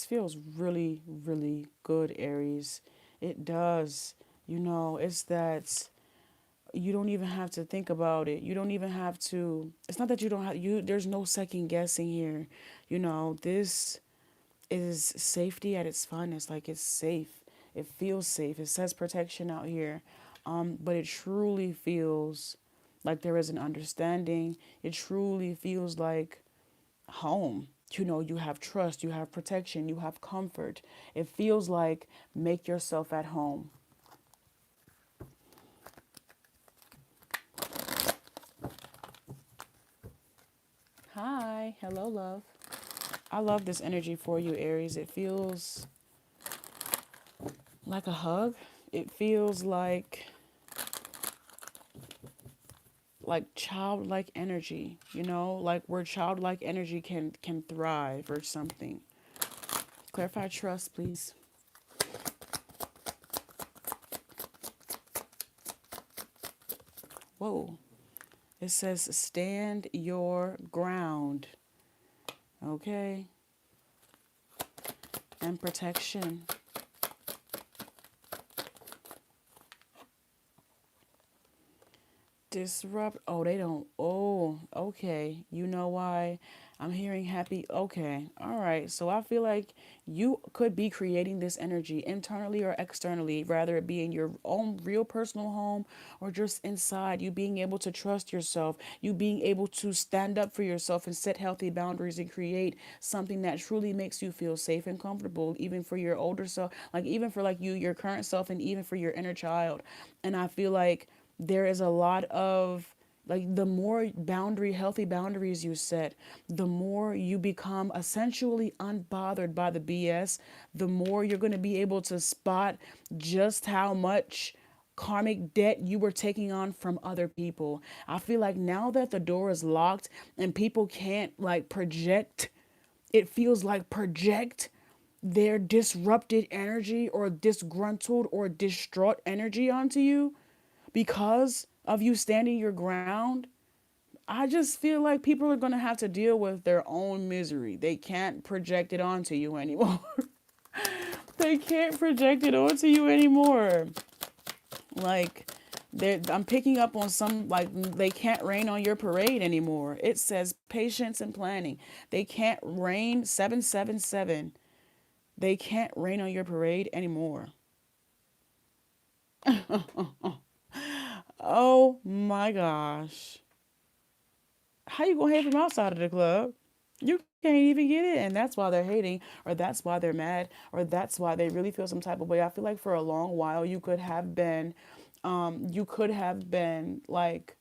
feels really, really good, Aries. It does. It's that you don't even have to think about it. You don't even have to. It's not that you don't have there's no second guessing here. This is safety at its finest. Like, it's safe. It feels safe. It says protection out here. But it truly feels like there is an understanding. It truly feels like home. You have trust, you have protection, you have comfort. It feels like make yourself at home. Hi, hello, love. I love this energy for you, Aries. It feels like a hug. It feels like childlike energy, like where childlike energy can thrive or something. Clarify trust, please. Whoa. It says stand your ground. Okay. And protection. Disrupt. Oh, they don't. Oh, okay. You know why? I'm hearing happy. Okay. All right. So I feel like you could be creating this energy internally or externally, rather it be in your own real personal home or just inside. You being able to trust yourself, you being able to stand up for yourself and set healthy boundaries and create something that truly makes you feel safe and comfortable, even for your older self, like even for like your current self, and even for your inner child. And I feel like there is a lot of like the more healthy boundaries you set, the more you become essentially unbothered by the BS, the more you're going to be able to spot just how much karmic debt you were taking on from other people. I feel like now that the door is locked and people can't like project, it feels like project their disrupted energy or disgruntled or distraught energy onto you because of you standing your ground. I just feel like people are going to have to deal with their own misery. They can't project it onto you anymore. They can't project it onto you anymore. Like, I'm picking up on some, like, they can't rain on your parade anymore. It says patience and planning. They can't rain 777. They can't rain on your parade anymore. Oh my gosh. How you gonna hate from outside of the club? You can't even get it, and that's why they're hating, or that's why they're mad, or that's why they really feel some type of way. I feel like for a long while you could have been like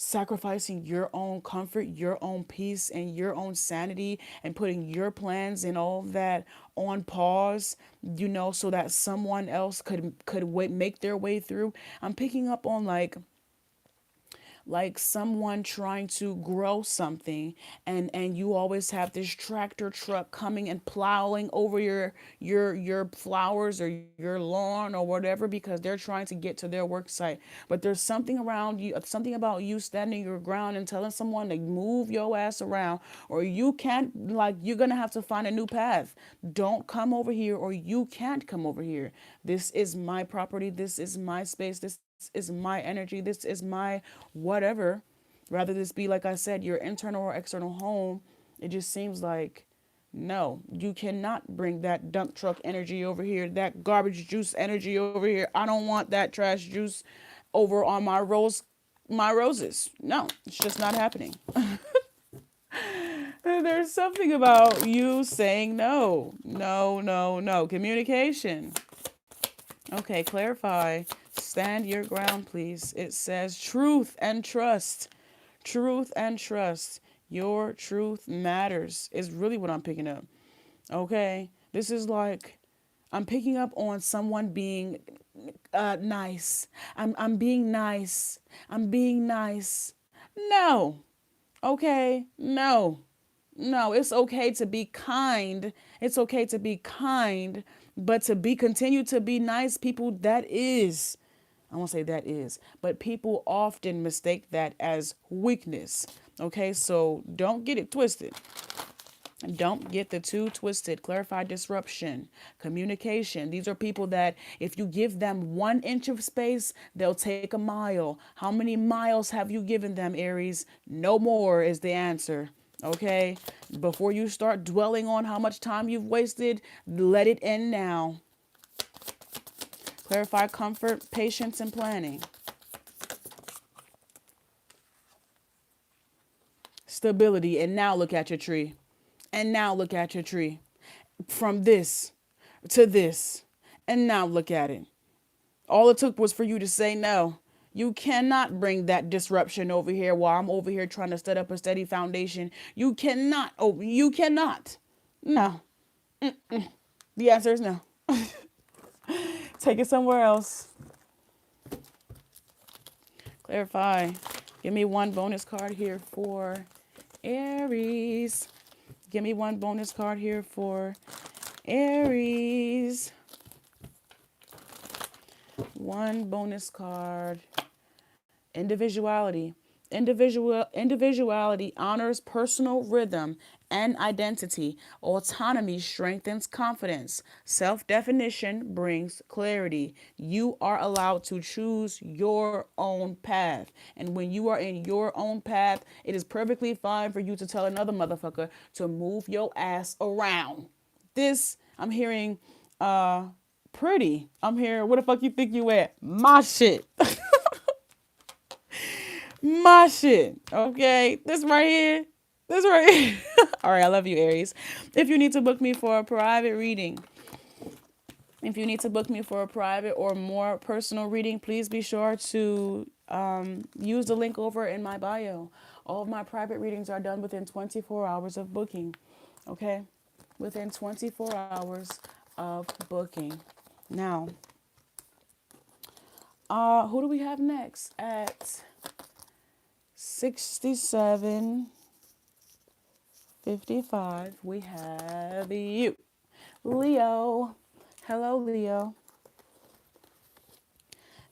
sacrificing your own comfort, your own peace, and your own sanity, and putting your plans and all of that on pause, so that someone else make their way through. I'm picking up on like someone trying to grow something, and you always have this tractor truck coming and plowing over your flowers or your lawn or whatever, because they're trying to get to their work site. But there's something around you, something about you standing your ground and telling someone to move your ass around, or you can't, like, you're gonna have to find a new path. Don't come over here, or you can't come over here. This is my property, this is my space, this is my energy, this is my whatever. Rather this be, like I said, your internal or external home. It just seems like, no, you cannot bring that dump truck energy over here, that garbage juice energy over here. I don't want that trash juice over on my roses. No, it's just not happening. There's something about you saying no, no, no, no. Communication. Okay, clarify. Stand your ground, please. It says truth and trust. Truth and trust. Your truth matters is really what I'm picking up. Okay? This is like I'm picking up on someone being nice. I'm being nice. I'm being nice. No. Okay? No. No, it's okay to be kind. It's okay to be kind, but to be continue to be nice, people, that is, I won't say that is, but people often mistake that as weakness. Okay, so don't get it twisted. Don't get the two twisted. Clarify disruption, communication. These are people that if you give them 1 inch of space, they'll take a mile. How many miles have you given them, Aries? No more is the answer. Okay? Before you start dwelling on how much time you've wasted, let it end now. Clarify comfort, patience, and planning. Stability. And now look at your tree. And now look at your tree. From this to this. And now look at it. All it took was for you to say no. You cannot bring that disruption over here while I'm over here trying to set up a steady foundation. You cannot. Oh, you cannot. No. The answer is no. Take it somewhere else. Clarify. Give me one bonus card here for Aries. Give me one bonus card here for Aries. One bonus card. Individuality. Individuality honors personal rhythm and identity. Autonomy strengthens confidence. Self-definition brings clarity. You are allowed to choose your own path. And when you are in your own path, it is perfectly fine for you to tell another motherfucker to move your ass around. This, I'm hearing, pretty. I'm hearing, where the fuck you think you at? My shit. My shit. Okay. This right here. This right here. All right. I love you, Aries. If you need to book me for a private reading, if you need to book me for a private or more personal reading, please be sure to use the link over in my bio. All of my private readings are done within 24 hours of booking. Okay. Within 24 hours of booking. Now, who do we have next at 67:55? We have you, Leo. Hello, Leo.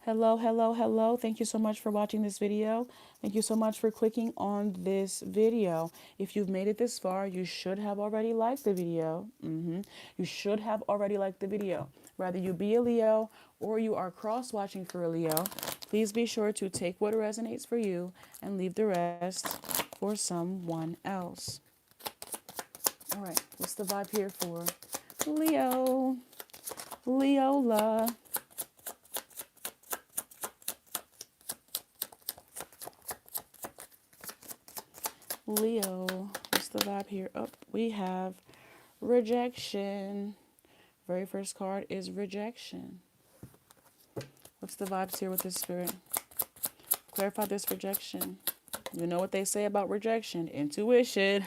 Hello, hello, hello. Thank you so much for watching this video. Thank you so much for clicking on this video. If you've made it this far, you should have already liked the video. You should have already liked the video. Whether you be a Leo or you are cross-watching for a Leo, please be sure to take what resonates for you and leave the rest for someone else. All right, what's the vibe here for Leo? Leola. Leo, what's the vibe here? Oh, we have rejection. Very first card is rejection. What's the vibes here with this spirit? Clarify this rejection. You know what they say about rejection? Intuition.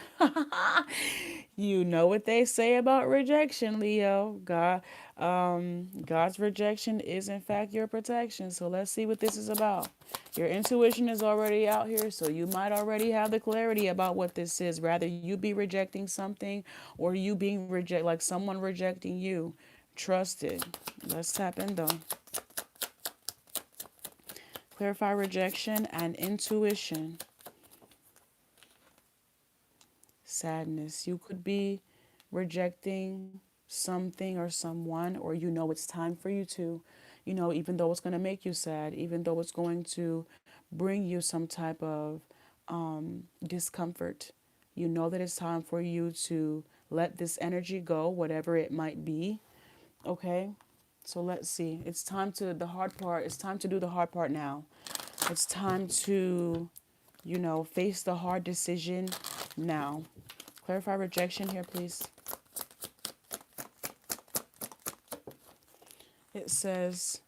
You know what they say about rejection, Leo. God's rejection is in fact your protection. So let's see what this is about. Your intuition is already out here, so you might already have the clarity about what this is. Rather you be rejecting something or you being rejected, like someone rejecting you. Trust it. Let's tap in though. Clarify rejection and intuition. Sadness. You could be rejecting something or someone, or you know it's time for you to, even though it's going to make you sad, even though it's going to bring you some type of discomfort, you know that it's time for you to let this energy go, whatever it might be. Okay? So let's see. It's time to the hard part. It's time to do the hard part now. It's time to, face the hard decision now. Clarify rejection here, please. It says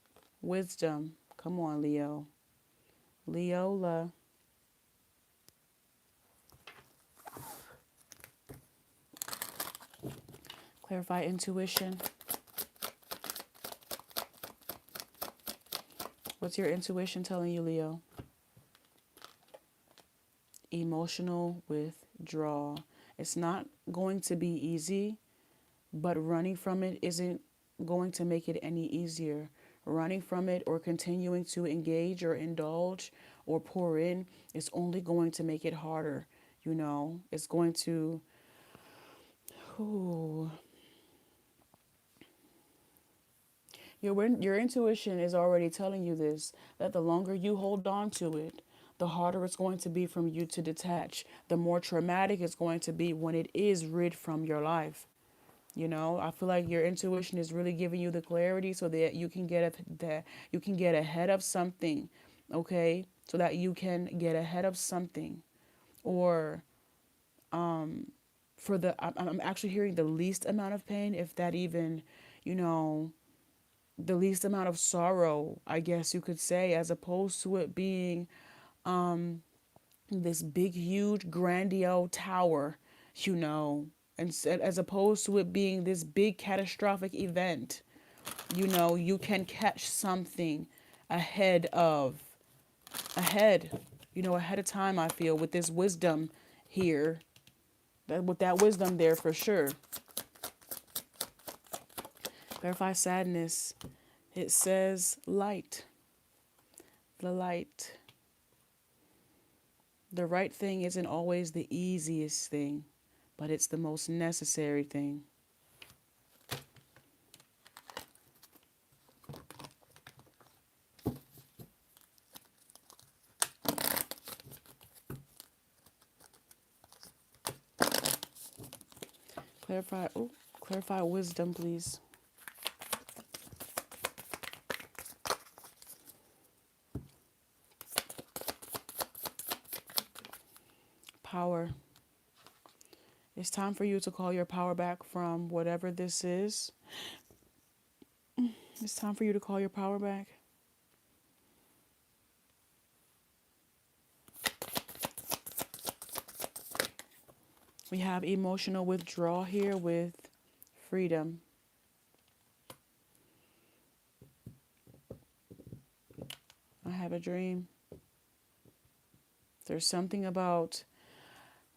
wisdom. Come on, Leo. Leola. Clarify intuition. What's your intuition telling you, Leo? Emotional withdrawal. It's not going to be easy, but running from it isn't going to make it any easier. Running from it or continuing to engage or indulge or pour in is only going to make it harder. You know, it's going to, ooh, your intuition is already telling you this, that the longer you hold on to it, the harder it's going to be from you to detach. The more traumatic it's going to be when it is rid from your life. You know, I feel like your intuition is really giving you the clarity so that you can get ahead of something, okay? So that you can get ahead of something, or I'm actually hearing the least amount of pain, if that even, you know, the least amount of sorrow, I guess you could say, as opposed to it being this big, huge, grandiose tower, you know, and as opposed to it being this big catastrophic event. You know, you can catch something ahead of, ahead, you know, ahead of time, I feel, with this wisdom here, with that wisdom there for sure. Clarify sadness. It says light. The light. The right thing isn't always the easiest thing, but it's the most necessary thing. Clarify wisdom, please. Power. It's time for you to call your power back from whatever this is. It's time for you to call your power back. We have emotional withdrawal here with freedom. I have a dream. There's something about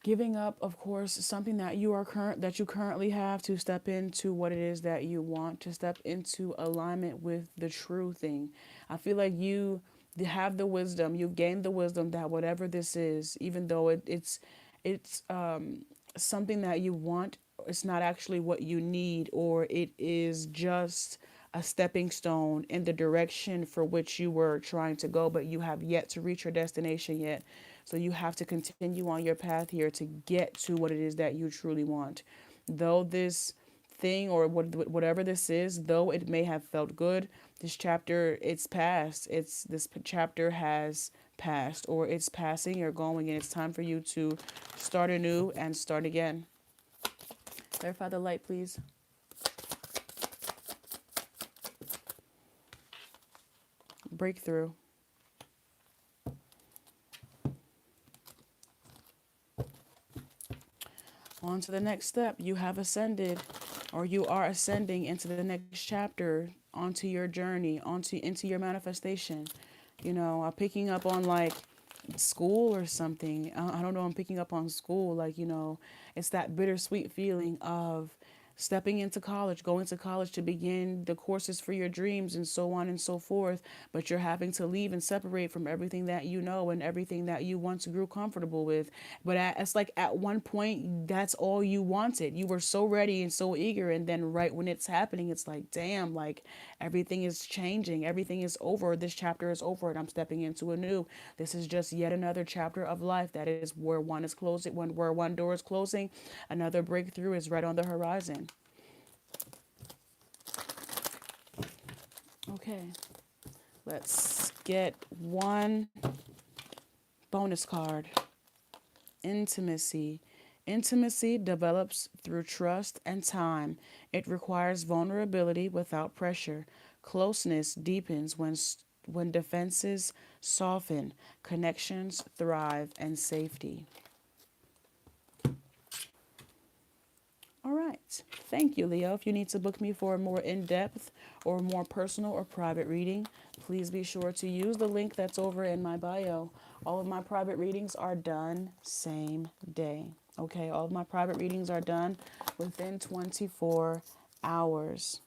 giving up, of course, something that you currently have, to step into what it is that you want, to step into alignment with the true thing. I feel like you have the wisdom, you've gained the wisdom that whatever this is, even though it's something that you want, it's not actually what you need, or it is just a stepping stone in the direction for which you were trying to go, but you have yet to reach your destination yet. So you have to continue on your path here to get to what it is that you truly want. Though this thing, or whatever this is, though it may have felt good, this chapter, it's past. This chapter has passed, or it's passing or going, and it's time for you to start anew and start again. Clarify the light, please. Breakthrough. On to the next step. You have ascended, or you are ascending into the next chapter, onto your journey, into your manifestation. You know, I'm picking up on like school or something. I don't know. I'm picking up on school. Like, you know, it's that bittersweet feeling of stepping into college, going to college to begin the courses for your dreams and so on and so forth. But you're having to leave and separate from everything that you know and everything that you once grew comfortable with. But it's like at one point, that's all you wanted. You were so ready and so eager. And then right when it's happening, it's like, damn, like everything is changing. Everything is over. This chapter is over and I'm stepping into a new. This is just yet another chapter of life. That is where one is closing, where one door is closing, another breakthrough is right on the horizon. Okay, let's get one bonus card. Intimacy. Intimacy develops through trust and time. It requires vulnerability without pressure. Closeness deepens when defenses soften, connections thrive, and safety. All right. right. Thank you, Leo. If you need to book me for a more in-depth or more personal or private reading, please be sure to use the link that's over in my bio. All of my private readings are done same day. Okay, all of my private readings are done within 24 hours.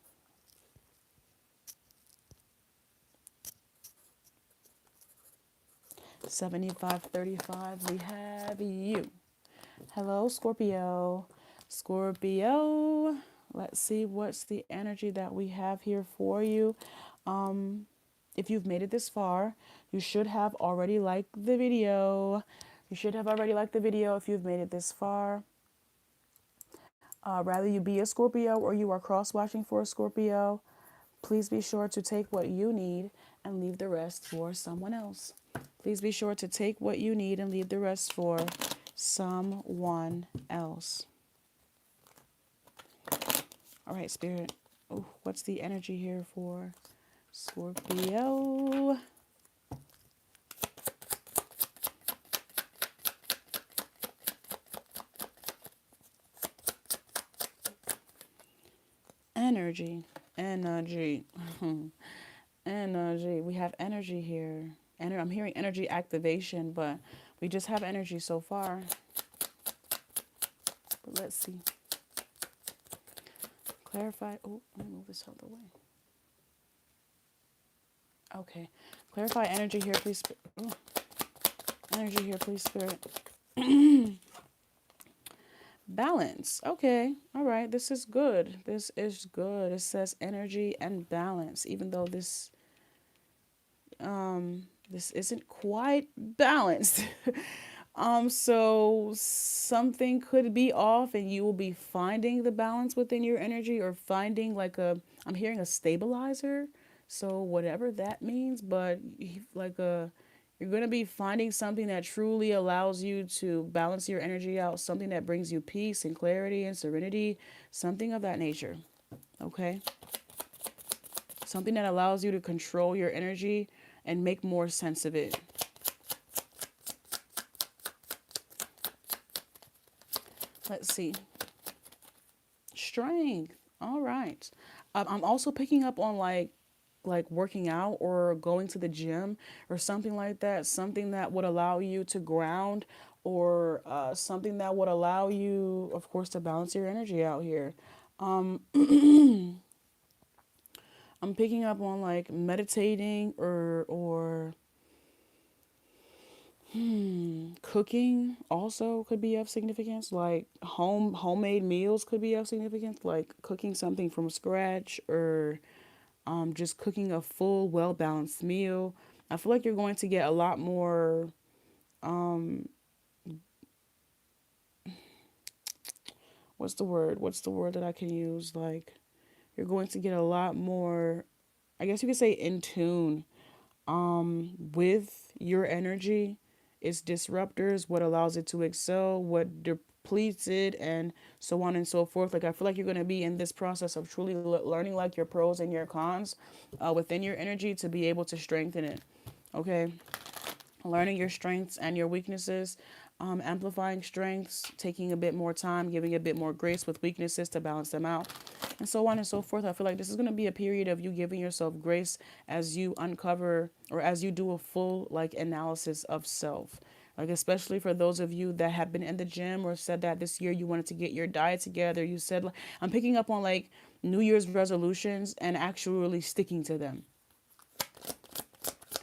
$75.35. We have you. Hello, Scorpio. Scorpio. Let's see what's the energy that we have here for you. If you've made it this far, you should have already liked the video. You should have already liked the video if you've made it this far. Rather you be a Scorpio or you are cross-watching for a Scorpio, please be sure to take what you need and leave the rest for someone else. Please be sure to take what you need and leave the rest for someone else. All right, Spirit. Oh, what's the energy here for Scorpio? Energy. Energy. Energy. We have energy here. I'm hearing energy activation, but we just have energy so far. But let's see. Clarify. Oh, let me move this out of the way. Okay. Clarify energy here, please. Oh. Energy here, please, Spirit. Balance. Okay. All right. This is good. This is good. It says energy and balance, even though this isn't quite balanced. So something could be off and you will be finding the balance within your energy, or finding like I'm hearing a stabilizer. So whatever that means, but you're going to be finding something that truly allows you to balance your energy out, something that brings you peace and clarity and serenity, something of that nature. Okay? Something that allows you to control your energy and make more sense of it. Let's see. Strength. All right. I'm also picking up on like working out or going to the gym or something like that. Something that would allow you to ground, or something that would allow you, of course, to balance your energy out here. I'm picking up on like meditating or cooking also could be of significance. Like homemade meals could be of significance, like cooking something from scratch, or just cooking a full, well-balanced meal. I feel like you're going to get a lot more, what's the word? What's the word that I can use? Like, you're going to get a lot more, I guess you could say, in tune with your energy, its disruptors, what allows it to excel, what depletes it, and so on and so forth. Like, I feel like you're going to be in this process of truly learning like your pros and your cons within your energy to be able to strengthen it. Okay? Learning your strengths and your weaknesses, amplifying strengths, taking a bit more time, giving a bit more grace with weaknesses to balance them out, and so on and so forth. I feel like this is going to be a period of you giving yourself grace as you uncover, or as you do a full like analysis of self. Like, especially for those of you that have been in the gym or said that this year you wanted to get your diet together. You said, like, I'm picking up on like New Year's resolutions and actually sticking to them.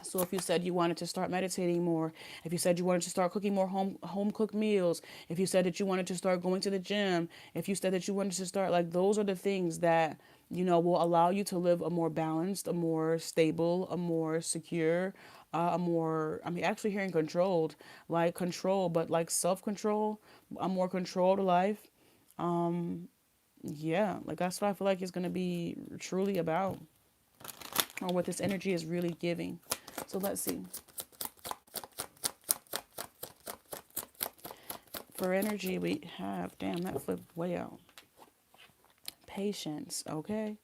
So if you said you wanted to start meditating more, if you said you wanted to start cooking more home cooked meals, if you said that you wanted to start going to the gym, if you said that you wanted to start, like, those are the things that, will allow you to live a more balanced, a more stable, a more secure, a more, actually hearing controlled, like control, but like self-control, a more controlled life. Yeah, like that's what I feel like it's going to be truly about, or what this energy is really giving. So let's see. For energy, we have, damn, that flipped way out. Patience, okay?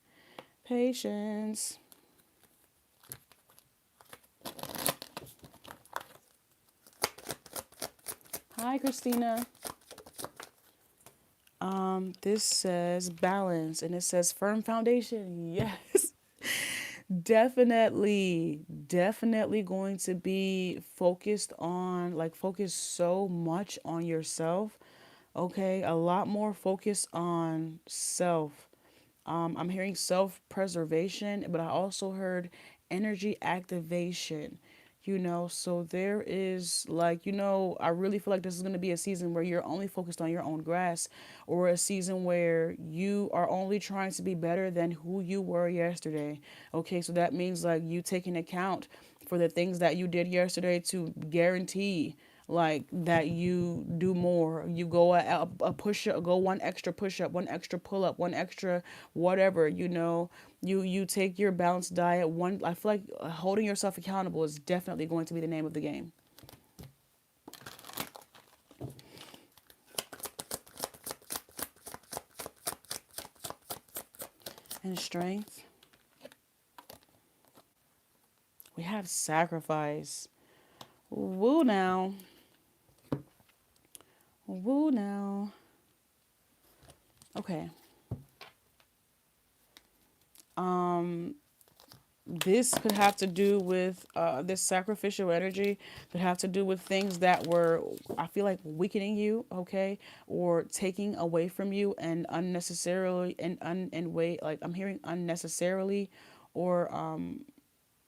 Patience. Hi, Christina. This says balance and it says firm foundation. Yes. Definitely going to be focused on, like, focus so much on yourself. Okay, a lot more focus on self. I'm hearing self preservation, but I also heard energy activation. So there is, like, I really feel like this is going to be a season where you're only focused on your own grass, or a season where you are only trying to be better than who you were yesterday. Okay, so that means like you taking account for the things that you did yesterday to guarantee like that you do more. You go a push up, go one extra push up, one extra pull up, one extra whatever. You take your balanced diet. One, I feel like holding yourself accountable is definitely going to be the name of the game. And strength, we have sacrifice. Woo now. Woo now. Okay. This could have to do with this sacrificial energy could have to do with things that were, I feel like, weakening you, okay, or taking away from you, and unnecessarily, and way, like, I'm hearing unnecessarily, or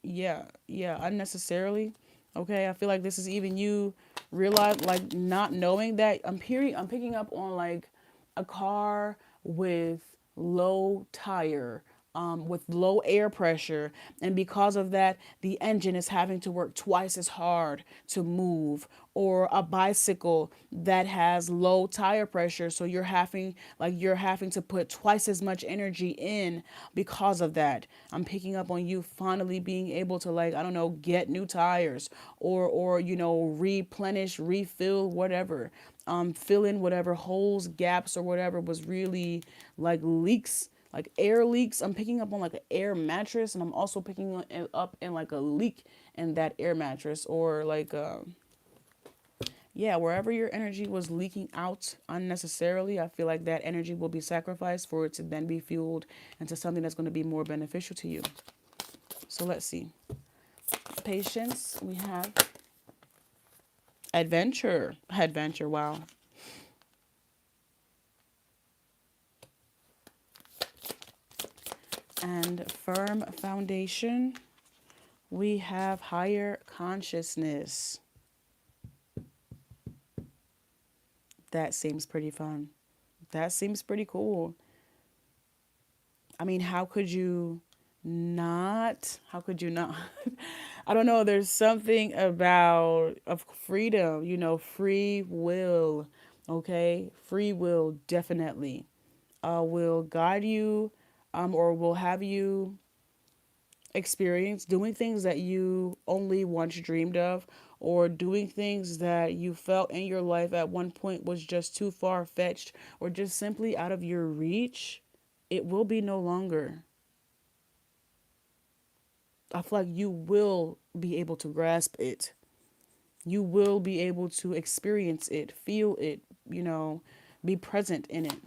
yeah, unnecessarily. Okay, I feel like this is even you realize, like, not knowing that. I'm picking up on like a car with low tire, with low air pressure, and because of that, the engine is having to work twice as hard to move, or a bicycle that has low tire pressure, so you're having to put twice as much energy in because of that. I'm picking up on you finally being able to, like, I don't know, get new tires, or replenish, refill, whatever, fill in whatever holes, gaps, or whatever was really like leaks, like air leaks. I'm picking up on like an air mattress, and I'm also picking up in like a leak in that air mattress, or like yeah, wherever your energy was leaking out unnecessarily, I feel like that energy will be sacrificed for it to then be fueled into something that's going to be more beneficial to you. So let's see. Patience, we have adventure. Adventure, wow. And firm foundation, we have higher consciousness. That seems pretty fun. That seems pretty cool. I mean, how could you not? How could you not? I don't know. There's something about of freedom, free will. Okay, free will definitely will guide you, or will have you experience doing things that you only once dreamed of, or doing things that you felt in your life at one point was just too far fetched, or just simply out of your reach. It will be no longer. I feel like you will be able to grasp it. You will be able to experience it, feel it, be present in it.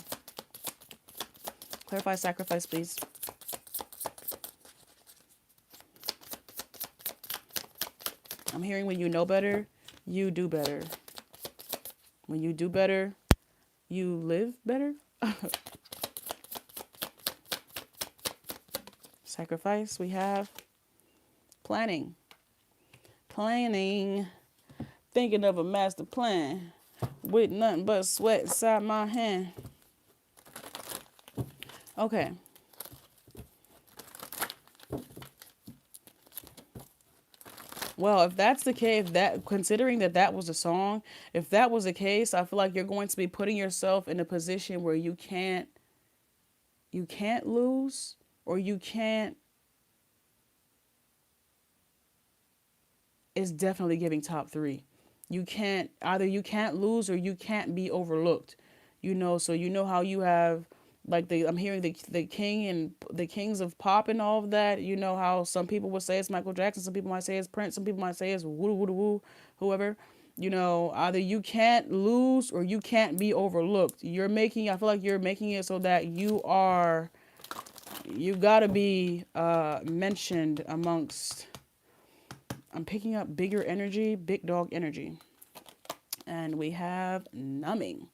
Clarify sacrifice, please. I'm hearing when you know better, you do better. When you do better, you live better. Sacrifice, we have planning. Planning. Thinking of a master plan with nothing but sweat inside my hand. Okay. Well, if that's the case, considering that was a song, if that was the case, I feel like you're going to be putting yourself in a position where you can't lose, or you can't. It's definitely giving top three. You can't lose, or you can't be overlooked. So how you have, like, I'm hearing the king and the kings of pop and all of that. You know how some people would say it's Michael Jackson, some people might say it's Prince, some people might say it's woo woo woo, whoever. You know, either you can't lose or you can't be overlooked. I feel like you're making it so that you gotta be mentioned amongst, I'm picking up bigger energy, big dog energy. And we have numbing.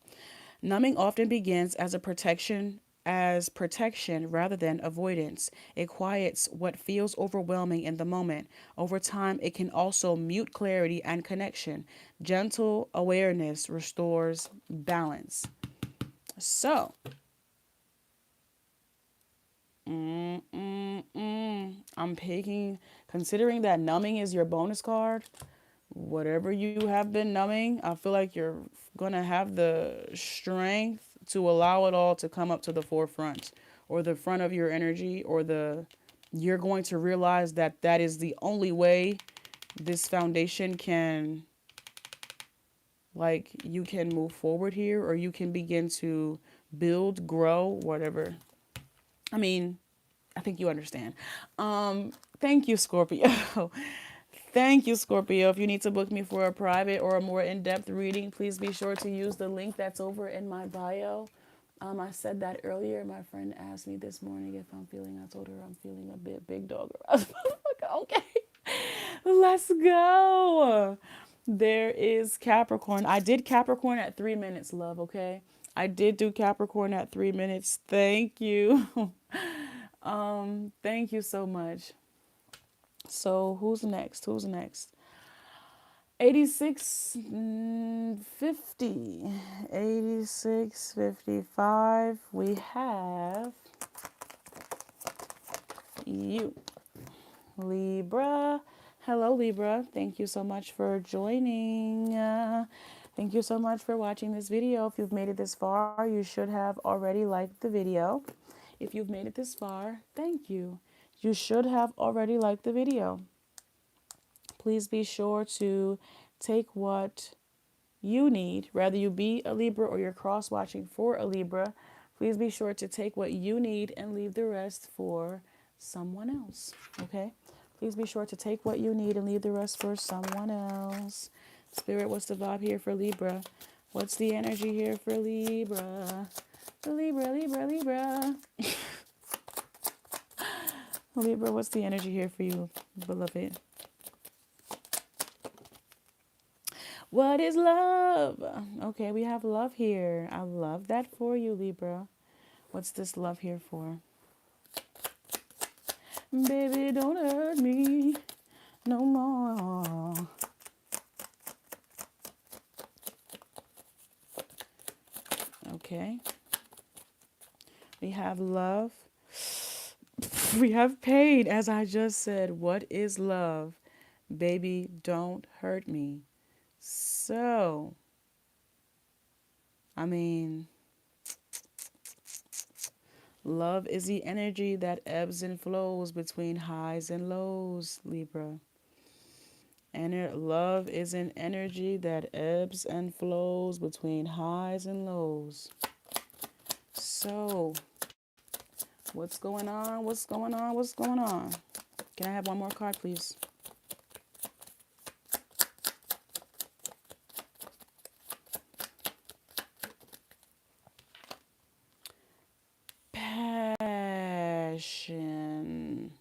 Numbing often begins as protection rather than avoidance. It quiets what feels overwhelming in the moment. Over time, it can also mute clarity and connection. Gentle awareness restores balance. So, I'm picking, considering that numbing is your bonus card, whatever you have been numbing, I feel like you're going to have the strength to allow it all to come up to the forefront or the front of your energy, you're going to realize that that is the only way this foundation can, like, you can move forward here, or you can begin to build, grow, whatever. I mean, I think you understand. Thank you, Scorpio. Thank you, Scorpio. If you need to book me for a private or a more in-depth reading, please be sure to use the link that's over in my bio. I said that earlier. My friend asked me this morning if I'm feeling, I told her I'm feeling a bit big dog. Okay, let's go. There is Capricorn. I did Capricorn at 3 minutes, love, okay? I did do Capricorn at 3 minutes. Thank you. Thank you so much. So who's next? 86, 50, 86, 55. We have you, Libra. Hello, Libra. Thank you so much for joining. Thank you so much for watching this video. If you've made it this far, you should have already liked the video. If you've made it this far, thank you. You should have already liked the video. Please be sure to take what you need, whether you be a Libra or you're cross-watching for a Libra. Please be sure to take what you need and leave the rest for someone else, okay? Please be sure to take what you need and leave the rest for someone else. Spirit, what's the vibe here for Libra? What's the energy here for Libra? Libra. Libra, what's the energy here for you, beloved? What is love? Okay, we have love here. I love that for you, Libra. What's this love here for? Baby, don't hurt me no more. Okay. We have love. We have pain, as I just said. What is love? Baby, don't hurt me. So, I mean, love is the energy that ebbs and flows between highs and lows, Libra. And love is an energy that ebbs and flows between highs and lows. So, what's going on? What's going on? What's going on? Can I have one more card, please? Passion.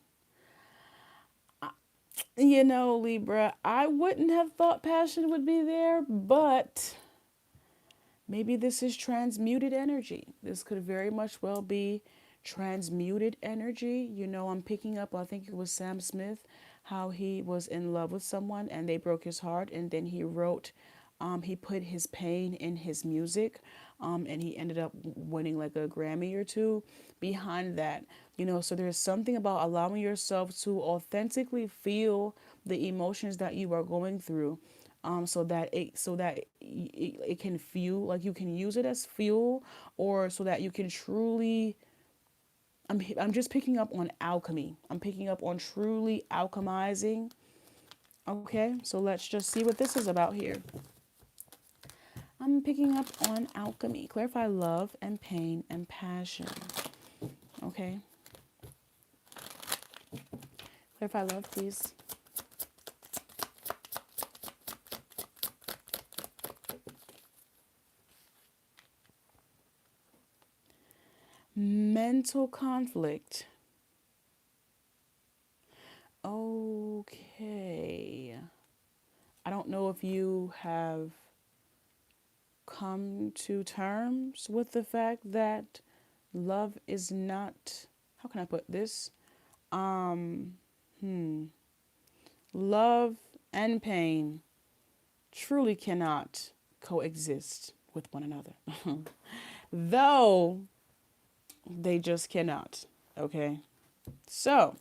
You know, Libra, I wouldn't have thought passion would be there, but maybe this is transmuted energy. This could very much well be transmuted energy. You know, I'm picking up, I think it was Sam Smith, how he was in love with someone and they broke his heart, and then he wrote, he put his pain in his music, and he ended up winning like a Grammy or two behind that. You know, so there's something about allowing yourself to authentically feel the emotions that you are going through, so that it can fuel, like you can use it as fuel, or so that you can truly, I'm just picking up on alchemy. I'm picking up on truly alchemizing. Okay, so let's just see what this is about here. I'm picking up on alchemy. Clarify love and pain and passion. Okay. Clarify love, please. mental conflict. Okay. I don't know if you have come to terms with the fact that love is not, how can I put this? Um, Love and pain truly cannot coexist with one another. Though they just cannot. Okay. So,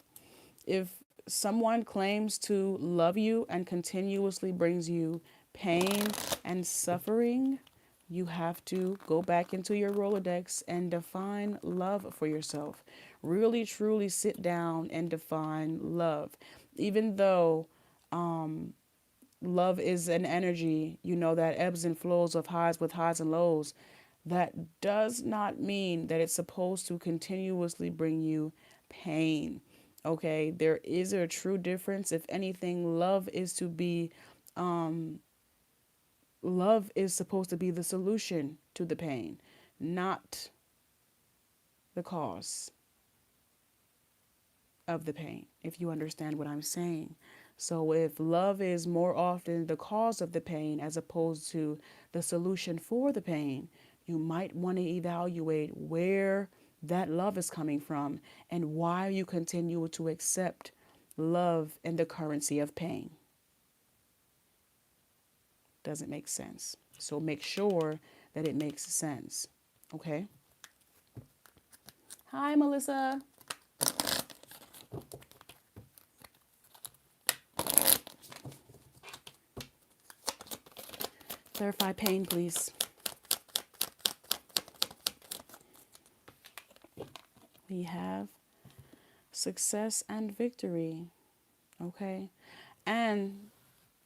if someone claims to love you and continuously brings you pain and suffering, you have to go back into your Rolodex and define love for yourself. Really, truly sit down and define love. Even though love is an energy, you know, that ebbs and flows of highs with highs and lows, that does not mean that it's supposed to continuously bring you pain. Okay, there is a true difference. If anything, love is supposed to be the solution to the pain, not the cause of the pain, if you understand what I'm saying. So if love is more often the cause of the pain as opposed to the solution for the pain, you might want to evaluate where that love is coming from and why you continue to accept love in the currency of pain. Doesn't make sense. So make sure that it makes sense. Okay? Hi, Melissa. Clarify pain, please. We have success and victory. Okay? And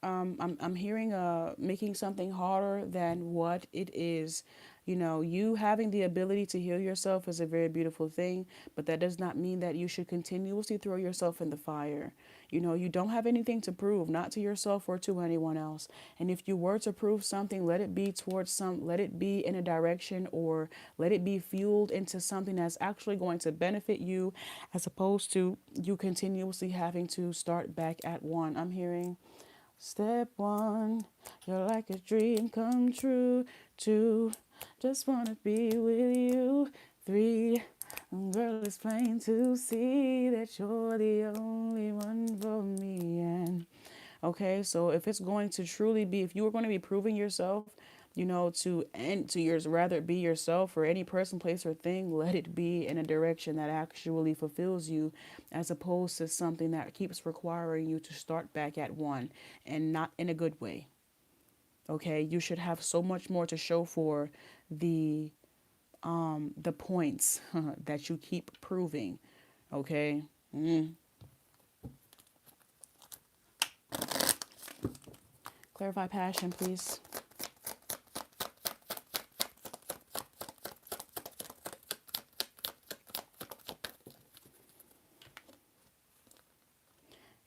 I'm hearing making something harder than what it is. You know, you having the ability to heal yourself is a very beautiful thing, but that does not mean that you should continuously throw yourself in the fire. You know, you don't have anything to prove, not to yourself or to anyone else. And if you were to prove something, let it be let it be in a direction, or let it be fueled into something that's actually going to benefit you, as opposed to you continuously having to start back at one. I'm hearing step one, you're like a dream come true. 2, just wanna be with you. 3, girl, it's plain to see that you're the only one for me. And okay, so if it's going to truly be, if you are going to be proving yourself, you know, to yours, rather it be yourself or any person, place, or thing, let it be in a direction that actually fulfills you, as opposed to something that keeps requiring you to start back at one, and not in a good way. Okay, you should have so much more to show for the points that you keep proving. Okay. Clarify passion, please.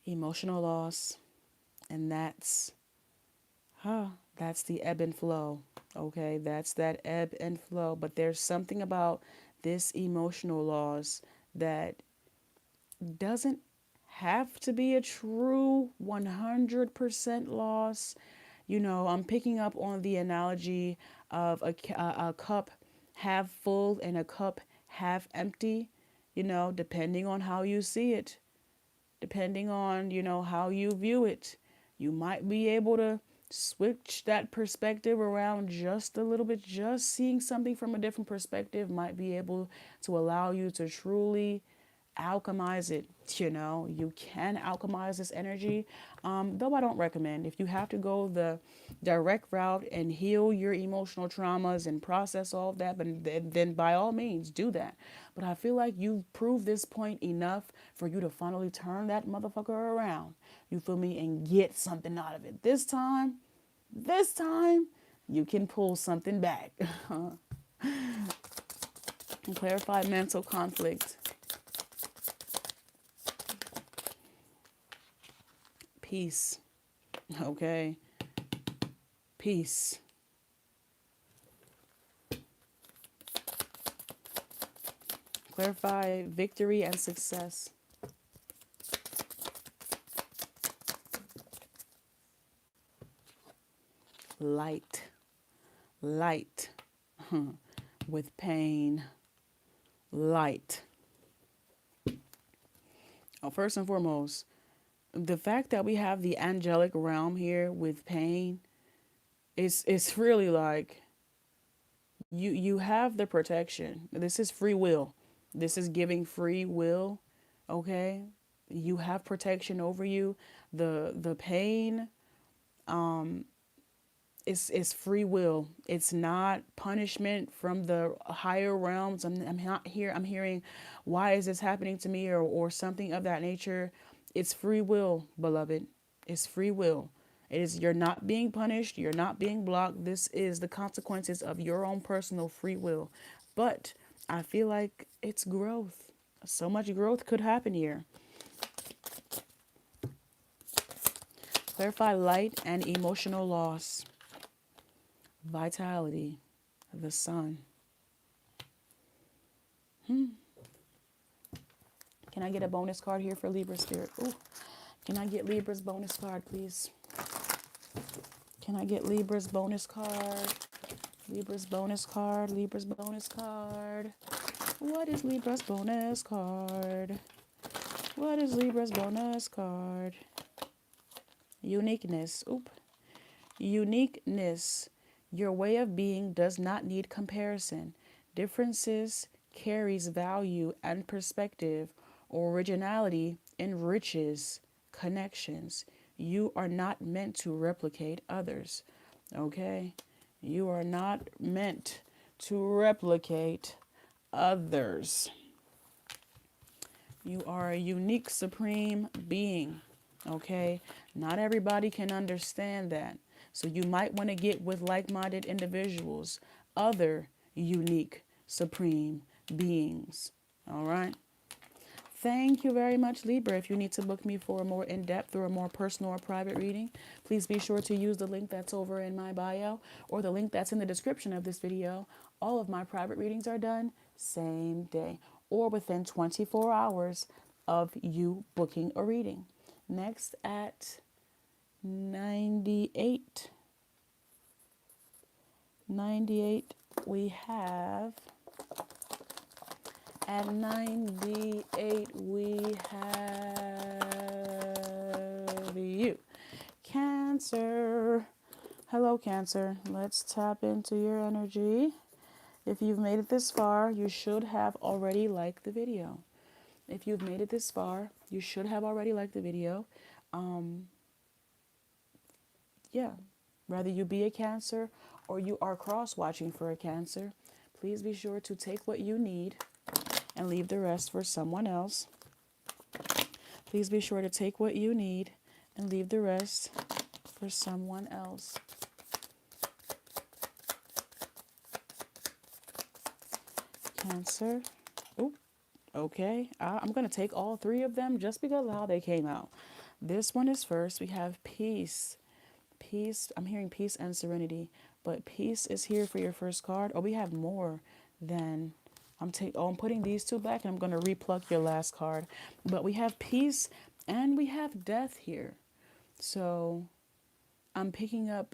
Emotional loss, and that's the ebb and flow. Okay, that's that ebb and flow. But there's something about this emotional loss that doesn't have to be a true 100% loss. You know, I'm picking up on the analogy of a cup half full and a cup half empty, you know, depending on how you see it, depending on, you know, how you view it. You might be able to switch that perspective around just a little bit. Just seeing something from a different perspective might be able to allow you to truly alchemize it. You know, you can alchemize this energy, though I don't recommend. If you have to go the direct route and heal your emotional traumas and process all of that, but then by all means do that. But I feel like you've proved this point enough for you to finally turn that motherfucker around, you feel me, and get something out of it. This time you can pull something back. And clarify mental conflict. Peace. Okay. Peace. Clarify victory and success. Light. Light. With pain. Light. Oh, first and foremost, the fact that we have the angelic realm here with pain is it's really like you have the protection. This is free will. This is giving free will. Okay? You have protection over you. The pain is free will. It's not punishment from the higher realms. I'm not here. I'm hearing, why is this happening to me, or something of that nature. It's free will, beloved. It's free will. It is, you're not being punished. You're not being blocked. This is the consequences of your own personal free will. But I feel like it's growth. So much growth could happen here. Clarify light and emotional loss. Vitality. The sun. Can I get a bonus card here for Libra Spirit? Ooh. Can I get Libra's bonus card, please? Can I get Libra's bonus card? Libra's bonus card. Libra's bonus card. What is Libra's bonus card? What is Libra's bonus card? Uniqueness. Oop. Uniqueness. Your way of being does not need comparison. Differences carries value and perspective. Originality enriches connections. You are not meant to replicate others. Okay? You are not meant to replicate others. You are a unique, supreme being. Okay? Not everybody can understand that. So you might want to get with like-minded individuals, other unique, supreme beings. All right? Thank you very much, Libra. If you need to book me for a more in-depth or a more personal or private reading, please be sure to use the link that's over in my bio or the link that's in the description of this video. All of my private readings are done same day or within 24 hours of you booking a reading. Next at 98, we have... At 98, we have you. Cancer. Hello, Cancer. Let's tap into your energy. If you've made it this far, you should have already liked the video. If you've made it this far, you should have already liked the video. Yeah. Whether you be a Cancer or you are cross-watching for a Cancer, please be sure to take what you need and leave the rest for someone else. Please be sure to take what you need and leave the rest for someone else. Cancer. Oh, okay. I'm going to take all three of them just because of how they came out. This one is first. We have peace. Peace. I'm hearing peace and serenity, but peace is here for your first card. Oh, we have more than... I'm putting these two back and I'm going to repluck your last card. But we have peace and we have death here. So I'm picking up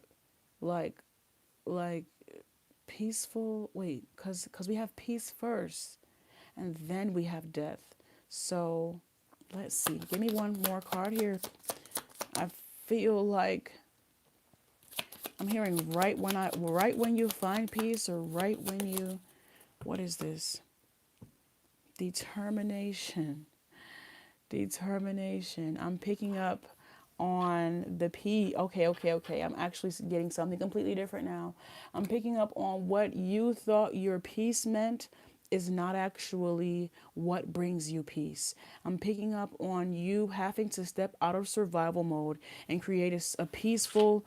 like peaceful, wait, because we have peace first and then we have death. So let's see. Give me one more card here. I feel like I'm hearing right when you find peace, or right when you... What is this? Determination. Determination. I'm picking up on the P. Okay. I'm actually getting something completely different now. I'm picking up on what you thought your peace meant is not actually what brings you peace. I'm picking up on you having to step out of survival mode and create a peaceful,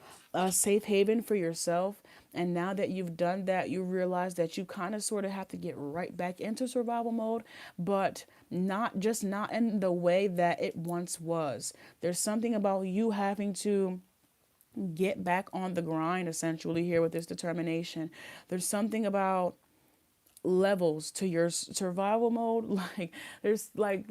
safe haven for yourself. And now that you've done that, you realize that you kind of sort of have to get right back into survival mode, but not in the way that it once was. There's something about you having to get back on the grind, essentially, here with this determination. There's something about levels to your survival mode. Like there's like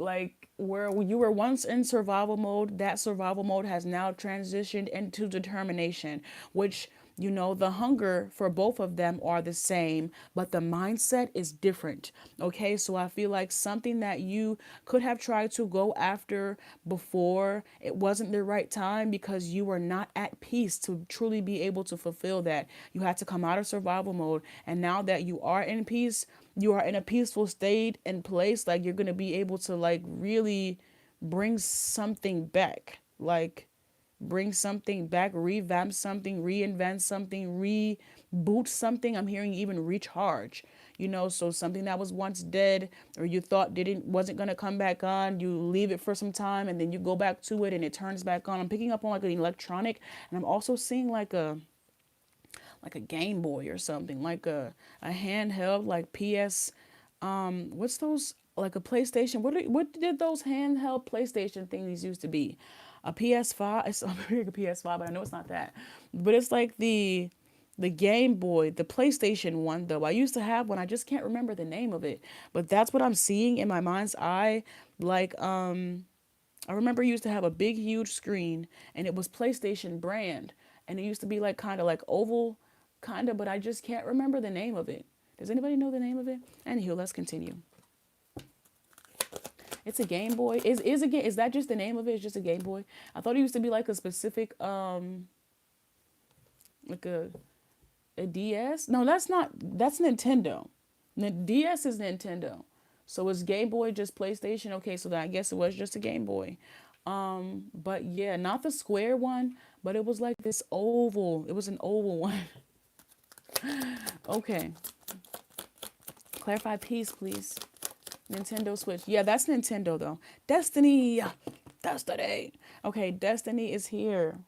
where you were once in survival mode, that survival mode has now transitioned into determination, which the hunger for both of them are the same, but the mindset is different. Okay, so I feel like something that you could have tried to go after before, it wasn't the right time because you were not at peace to truly be able to fulfill that. You had to come out of survival mode, and now that you are in peace, you are in a peaceful state and place, like you're going to be able to like really bring something back. Like bring something back, revamp something, reinvent something, reboot something. I'm hearing even recharge. So something that was once dead or you thought wasn't gonna come back on, you leave it for some time and then you go back to it and it turns back on. I'm picking up on like an electronic, and I'm also seeing like a Game Boy or something, like a handheld, like PS. What's those? Like a PlayStation. What did those handheld PlayStation things used to be? A PS5. It's I'm hearing a PS5, but I know it's not that. But it's like the Game Boy, the PlayStation one though. I used to have one. I just can't remember the name of it. But that's what I'm seeing in my mind's eye. Like I remember I used to have a big huge screen and it was PlayStation brand, and it used to be like kind of like oval kind of, but I just can't remember the name of it. Does anybody know the name of it? Anywho, let's continue. It's a Game Boy. Is that just the name of it? It's just a Game Boy. I thought it used to be like a specific like a DS. No, that's not. That's Nintendo. The DS is Nintendo. So is Game Boy just PlayStation? Okay, so then I guess it was just a Game Boy. But yeah, not the square one, but it was like this oval. It was an oval one. Okay. Clarify peace, please. Nintendo Switch. Yeah, that's Nintendo though. Destiny. Destiny. Okay, Destiny is here.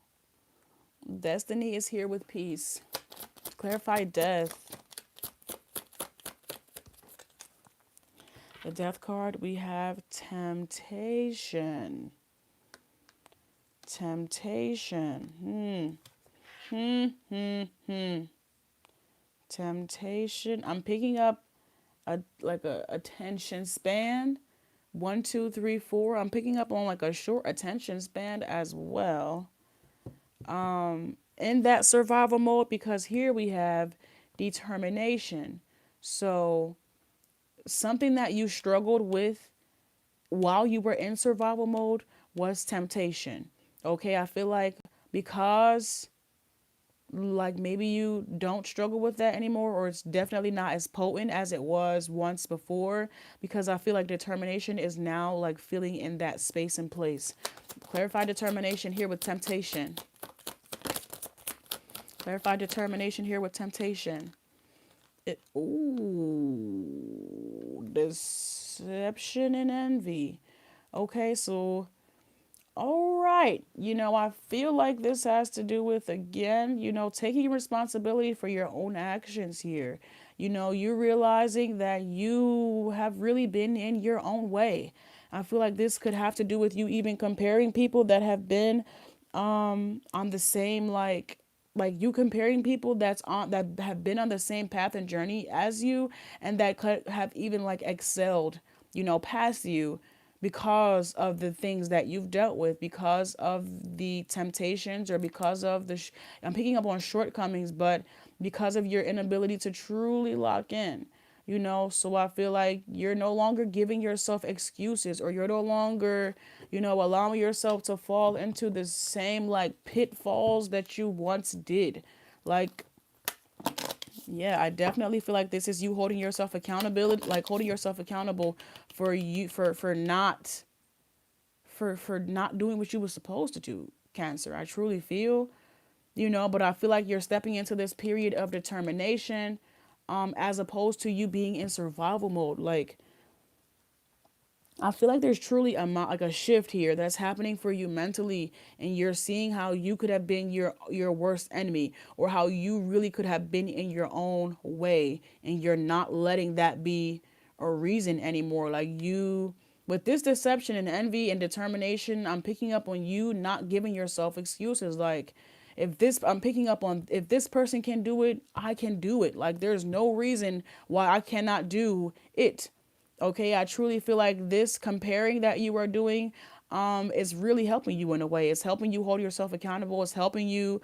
Destiny is here with peace. Clarify death. The death card, we have temptation. Temptation. Temptation. I'm picking up a attention span. 1, 2, 3, 4. I'm picking up on like a short attention span as well. In that survival mode, because here we have determination. So something that you struggled with while you were in survival mode was temptation. Okay, I feel like because like maybe you don't struggle with that anymore, or it's definitely not as potent as it was once before, because I feel like determination is now like filling in that space and place. Clarify determination here with temptation. Clarify determination here with temptation. Deception and envy. Okay, so all right. I feel like this has to do with, again, taking responsibility for your own actions here. You're realizing that you have really been in your own way. I feel like this could have to do with you even comparing people that have been on the same like you comparing people that have been on the same path and journey as you, and that could have even like excelled, past you, because of the things that you've dealt with, because of the temptations, or because of I'm picking up on shortcomings, but because of your inability to truly lock in. So I feel like you're no longer giving yourself excuses, or you're no longer, allowing yourself to fall into the same like pitfalls that you once did. Like, yeah, I definitely feel like this is you holding yourself accountability, like holding yourself accountable for you for not doing what you were supposed to do, Cancer. I truly feel, but I feel like you're stepping into this period of determination, as opposed to you being in survival mode. Like, I feel like there's truly a shift here that's happening for you mentally, and you're seeing how you could have been your worst enemy, or how you really could have been in your own way, and you're not letting that be a reason anymore. Like, you, with this deception and envy and determination, I'm picking up on you not giving yourself excuses. Like, If this, I'm picking up on, if this person can do it, I can do it. Like, there's no reason why I cannot do it. Okay, I truly feel like this comparing that you are doing is really helping you in a way. It's helping you hold yourself accountable. It's helping you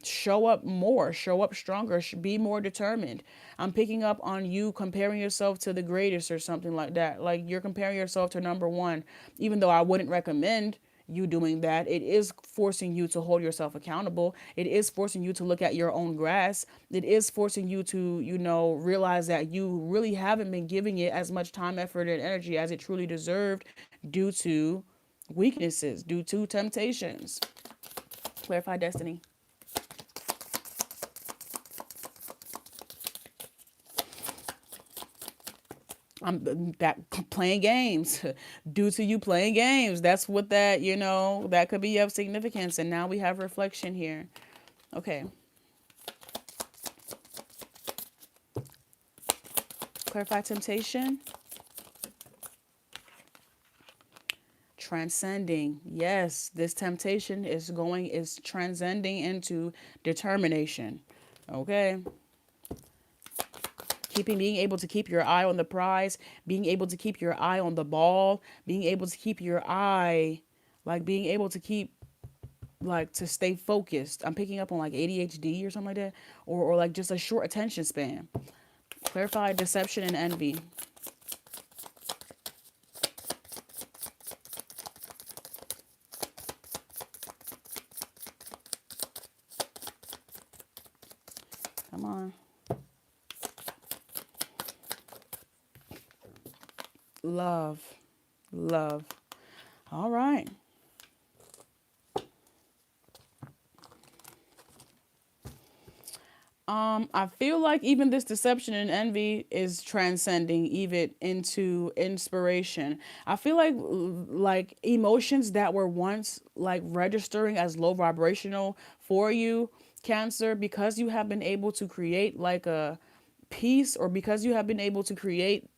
show up more, show up stronger, be more determined. I'm picking up on you comparing yourself to the greatest or something like that. Like, you're comparing yourself to number one, even though I wouldn't recommend you doing that. It is forcing you to hold yourself accountable. It is forcing you to look at your own grass. It is forcing you to, realize that you really haven't been giving it as much time, effort, and energy as it truly deserved due to weaknesses, due to temptations. Clarify destiny. I'm back playing games due to you playing games. That's what that could be of significance. And now we have reflection here. Okay. Clarify temptation. Transcending. Yes, this temptation is transcending into determination. Okay. Being able to keep your eye on the prize, being able to keep your eye on the ball, being able to keep your eye, being able to keep, to stay focused. I'm picking up on ADHD or something like that, or just a short attention span. Clarify deception and envy. Come on. Love. All right. I feel like even this deception and envy is transcending even into inspiration. I feel like emotions that were once registering as low vibrational for you, Cancer, because you have been able to create a peace, or because you have been able to create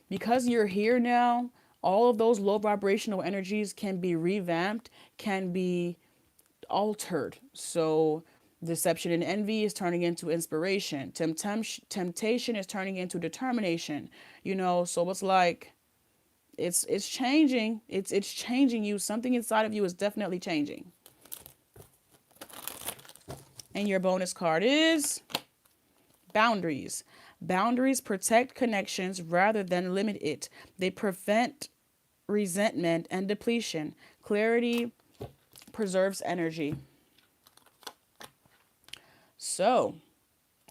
because you're here now, all of those low vibrational energies can be revamped, can be altered. So deception and envy is turning into inspiration. Temptation is turning into determination. So it's changing. It's changing you. Something inside of you is definitely changing. And your bonus card is boundaries. Boundaries protect connections rather than limit it. They prevent resentment and depletion. Clarity preserves energy. So,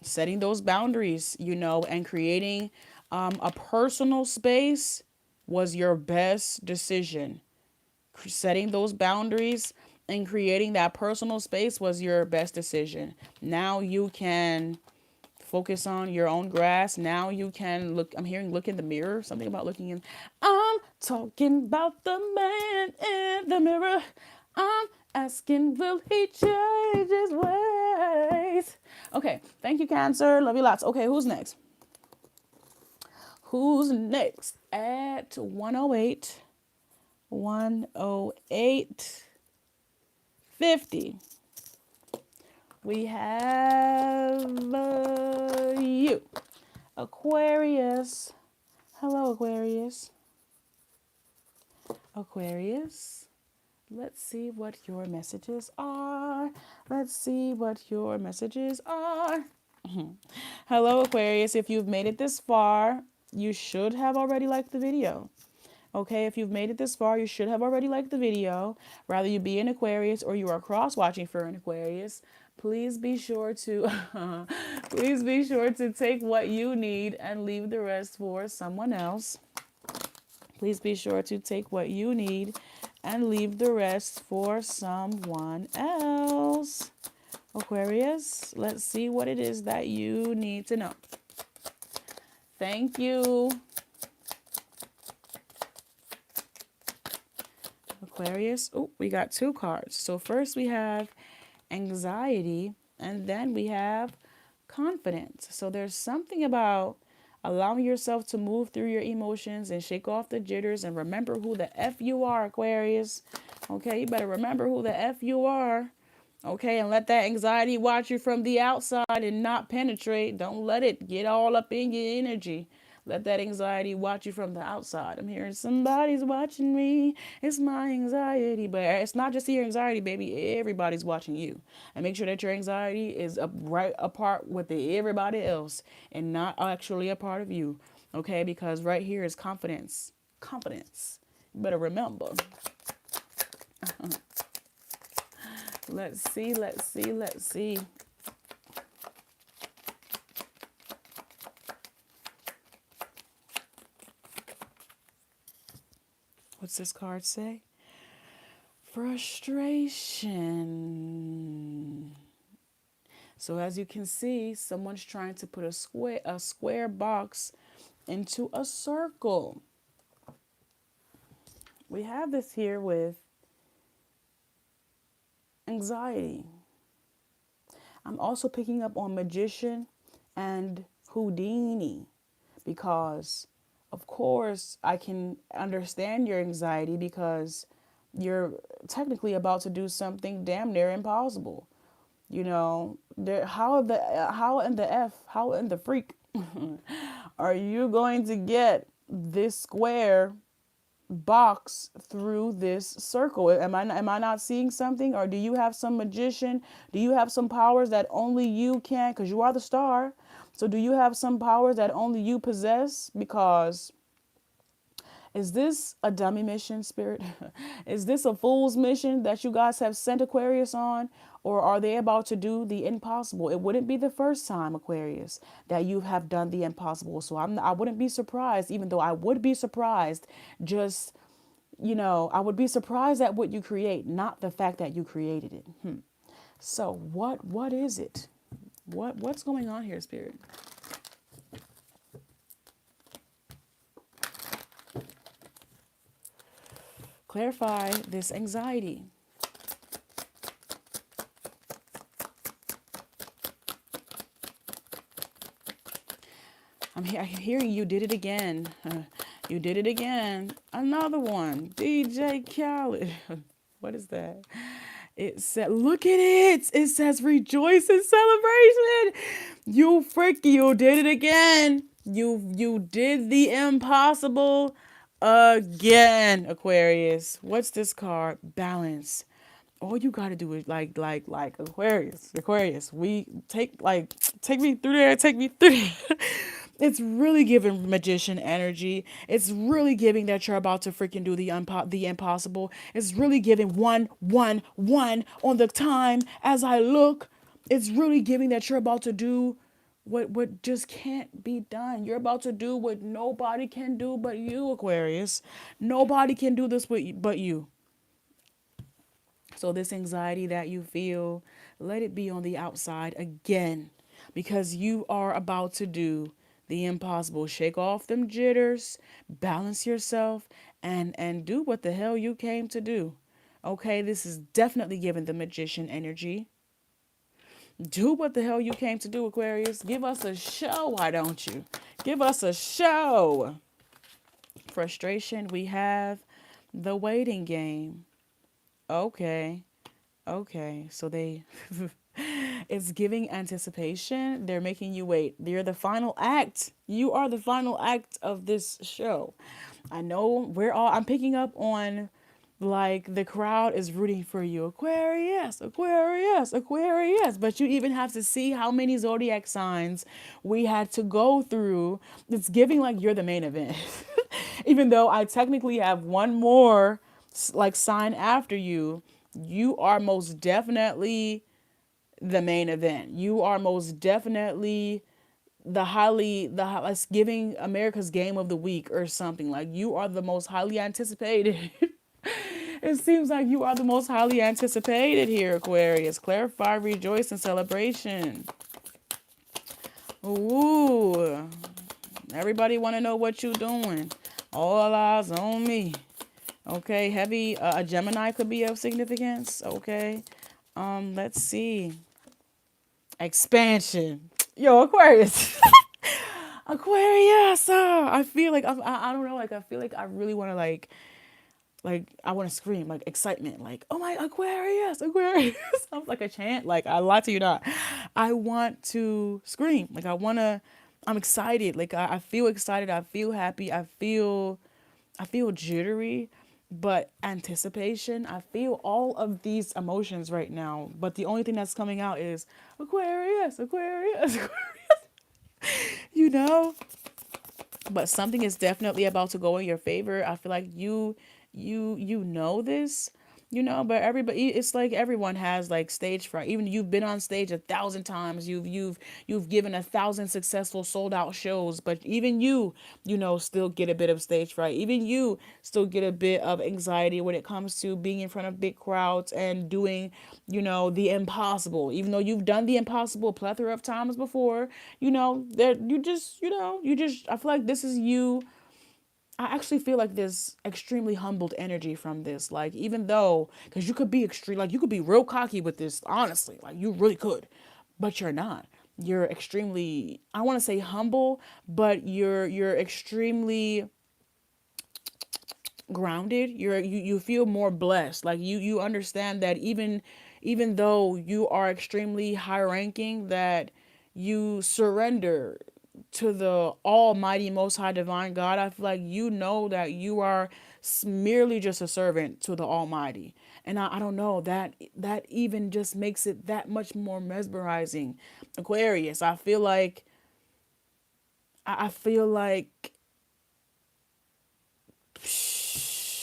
setting those boundaries, and creating a personal space was your best decision. Setting those boundaries and creating that personal space was your best decision. Now you can focus on your own grass. Now you can look. I'm hearing look in the mirror. Something about looking in. I'm talking about the man in the mirror. I'm asking, will he change his ways? Okay. Thank you, Cancer. Love you lots. Okay. Who's next? Who's next? At 108. 50. We have you, Aquarius. Hello, Aquarius. Aquarius. Let's see what your messages are. Hello, Aquarius. If you've made it this far, you should have already liked the video. Okay, if you've made it this far, you should have already liked the video. Rather you be an Aquarius or you are cross-watching for an Aquarius, please be sure to take what you need and leave the rest for someone else. Please be sure to take what you need and leave the rest for someone else. Aquarius, let's see what it is that you need to know. Thank you. Aquarius. Oh, we got two cards. So first we have anxiety, and then we have confidence. So there's something about allowing yourself to move through your emotions and shake off the jitters and remember who the F you are, Aquarius. Okay, you better remember who the F you are. Okay, and let that anxiety watch you from the outside and not penetrate. Don't let it get all up in your energy. Let that anxiety watch you from the outside. I'm hearing somebody's watching me. It's my anxiety. But it's not just your anxiety, baby. Everybody's watching you. And make sure that your anxiety is up right apart with everybody else and not actually a part of you. Okay, because right here is confidence. Confidence. You better remember. Let's see, let's see, let's see. What's this card say? Frustration. So as you can see, someone's trying to put a square box into a circle. We have this here with anxiety. I'm also picking up on magician and Houdini because, of course, I can understand your anxiety because you're technically about to do something damn near impossible. You know, how in the freak are you going to get this square box through this circle? Am I not seeing something, or do you have some magician? Do you have some powers that only you can, because you are the star? So do you have some powers that only you possess? Because is this a dummy mission, Spirit? Is this a fool's mission that you guys have sent Aquarius on? Or are they about to do the impossible? It wouldn't be the first time, Aquarius, that you have done the impossible. So I wouldn't be surprised, even though I would be surprised, just, I would be surprised at what you create, not the fact that you created it. So what is it? What's going on here, Spirit? Clarify this anxiety. I'm hearing you did it again. You did it again. Another one. DJ Khaled. What is that? It said, look at it. It says rejoice and celebration. You did it again. You did the impossible again, Aquarius. What's this card? Balance. All you gotta do is like Aquarius. We take me through there, take me through there. It's really giving magician energy. It's really giving that you're about to freaking do the impossible. It's really giving 111 on the time as I look. It's really giving that you're about to do what just can't be done. You're about to do what nobody can do but you, Aquarius. Nobody can do this but you. So this anxiety that you feel, let it be on the outside again, because you are about to do the impossible. Shake off them jitters, balance yourself, and do what the hell you came to do. Okay, this is definitely giving the magician energy. Do what the hell you came to do, Aquarius. Give us a show, why don't you? Give us a show. Frustration, we have the waiting game. Okay. Okay. So it's giving anticipation. They're making you wait. They're the final act. You are the final act of this show. I know I'm picking up on, like, the crowd is rooting for you. Aquarius, Aquarius, Aquarius. But you even have to see how many zodiac signs we had to go through. It's giving like you're the main event. Even though I technically have one more like sign after you, you are most definitely the main event. You are most definitely it's giving America's game of the week or something. Like, you are the most highly anticipated. It seems like you are the most highly anticipated here, Aquarius. Clarify, rejoice, and celebration. Ooh. Everybody want to know what you doing. All eyes on me. Okay, heavy. A Gemini could be of significance. Okay. Let's see. Expansion. Yo, Aquarius. Aquarius. I feel like I don't know. Like, I feel like I really want to, like, Like I want to scream, like excitement, like oh my Aquarius, Aquarius. I'm like a chant. Like I lie to you not. I want to scream. Like I want to. I'm excited. Like I feel excited. I feel happy. I feel jittery, but anticipation. I feel all of these emotions right now. But the only thing that's coming out is Aquarius, Aquarius, Aquarius. You know, but something is definitely about to go in your favor. I feel like you know this, you know, but everybody, it's like everyone has like stage fright. Even you've been on stage 1,000 times, you've given 1,000 successful sold out shows, but even you know, still get a bit of stage fright. Even you still get a bit of anxiety when it comes to being in front of big crowds and doing, you know, the impossible. Even though you've done the impossible a plethora of times before, you know, that you just, you know, you just, I feel like this is you. I actually feel like there's extremely humbled energy from this. Like, even though, because you could be extreme, like, you could be real cocky with this, honestly. Like, you really could, but you're not. You're extremely, I want to say humble, but you're extremely grounded. You feel more blessed. Like, you understand that even though you are extremely high ranking, that you surrender to the almighty most high divine God. I feel like you know that you are merely just a servant to the almighty. And I don't know, that even just makes it that much more mesmerizing. Aquarius, I feel like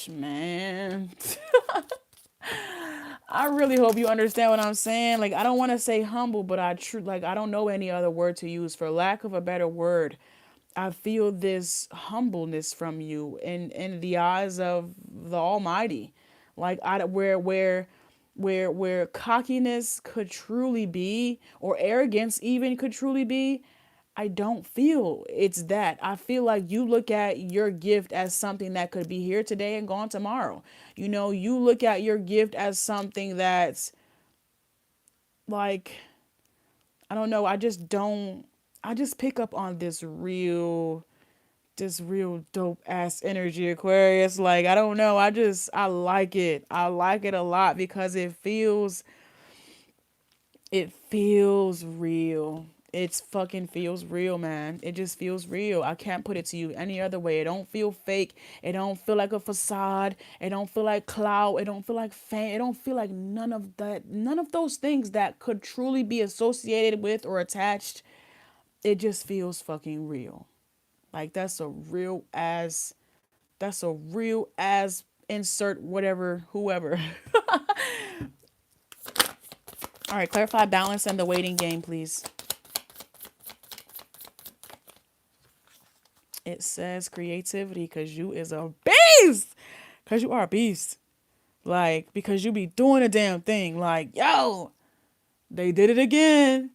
man. I really hope you understand what I'm saying. Like, I don't want to say humble, but like, I don't know any other word to use. For lack of a better word, I feel this humbleness from you in the eyes of the Almighty. Like, where cockiness could truly be, or arrogance even could truly be, I don't feel it's that. I feel like you look at your gift as something that could be here today and gone tomorrow. You know, you look at your gift as something that's like, I don't know, I just don't, I just pick up on this real dope ass energy, Aquarius. Like, I don't know, I like it. I like it a lot because it feels real. It's fucking feels real, man. It just feels real. I can't put it to you any other way. It don't feel fake. It don't feel like a facade. It don't feel like clout. It don't feel like fan. It don't feel like none of that. None of those things that could truly be associated with or attached. It just feels fucking real. Like, that's a real as insert whatever whoever. All right, clarify balance and the waiting game, please. It says creativity because you is a beast. Because you are a beast. Like, because you be doing a damn thing. Like, yo, they did it again.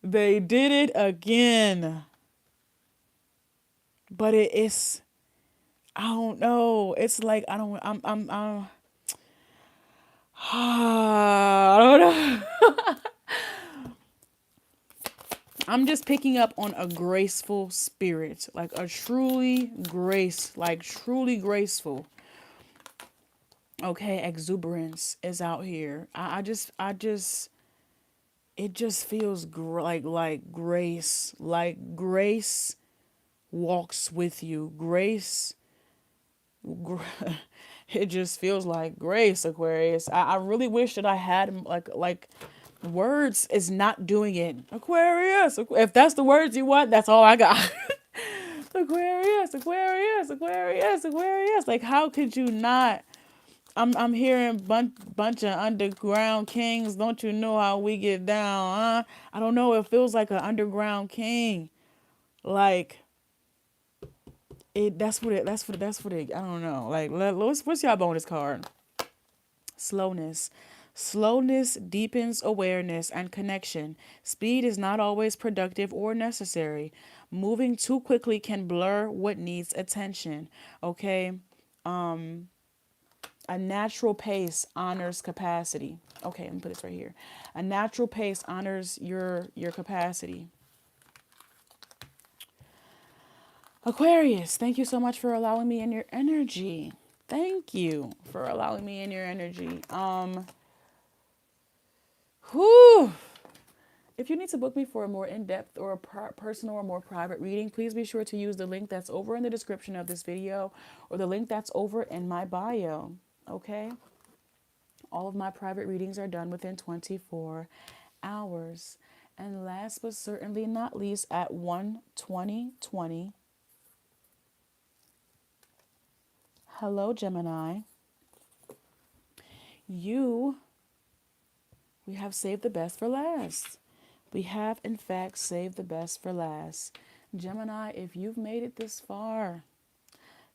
They did it again. But it's, I don't know. It's like, I don't know. I'm just picking up on a graceful spirit, like a truly graceful. Okay, exuberance is out here. It just feels like grace walks with you. Gr- it just feels like grace, Aquarius. I really wish that I had like words is not doing it. Aquarius. If that's the words you want, that's all I got. Aquarius, Aquarius, Aquarius, Aquarius. Like, how could you not? I'm hearing bunch of underground kings. Don't you know how we get down, huh? I don't know. It feels like an underground king. Like it. That's what it. I don't know. Like, what's y'all bonus card? Slowness. Slowness deepens awareness and connection. Speed is not always productive or necessary. Moving too quickly can blur what needs attention. Okay? A natural pace honors capacity. Okay, let me put this right here. A natural pace honors your capacity. Aquarius, thank you so much for allowing me in your energy. Thank you for allowing me in your energy. Whew. If you need to book me for a more in-depth or a personal or more private reading, please be sure to use the link that's over in the description of this video or the link that's over in my bio. Okay? All of my private readings are done within 24 hours. And last but certainly not least, at 1/20/20, hello, Gemini. We have saved the best for last. We have, in fact, saved the best for last. Gemini, if you've made it this far,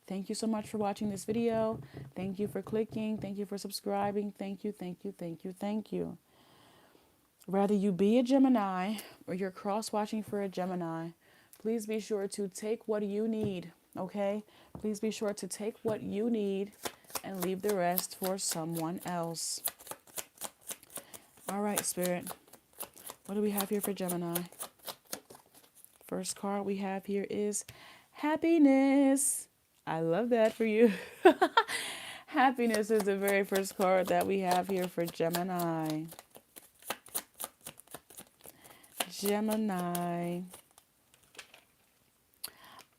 thank you so much for watching this video. Thank you for clicking. Thank you for subscribing. Thank you, thank you, thank you, thank you. Whether you be a Gemini or you're cross-watching for a Gemini, please be sure to take what you need, okay? Please be sure to take what you need and leave the rest for someone else. All right, Spirit. What do we have here for Gemini? First card we have here is happiness. I love that for you. Happiness is the very first card that we have here for Gemini. Gemini.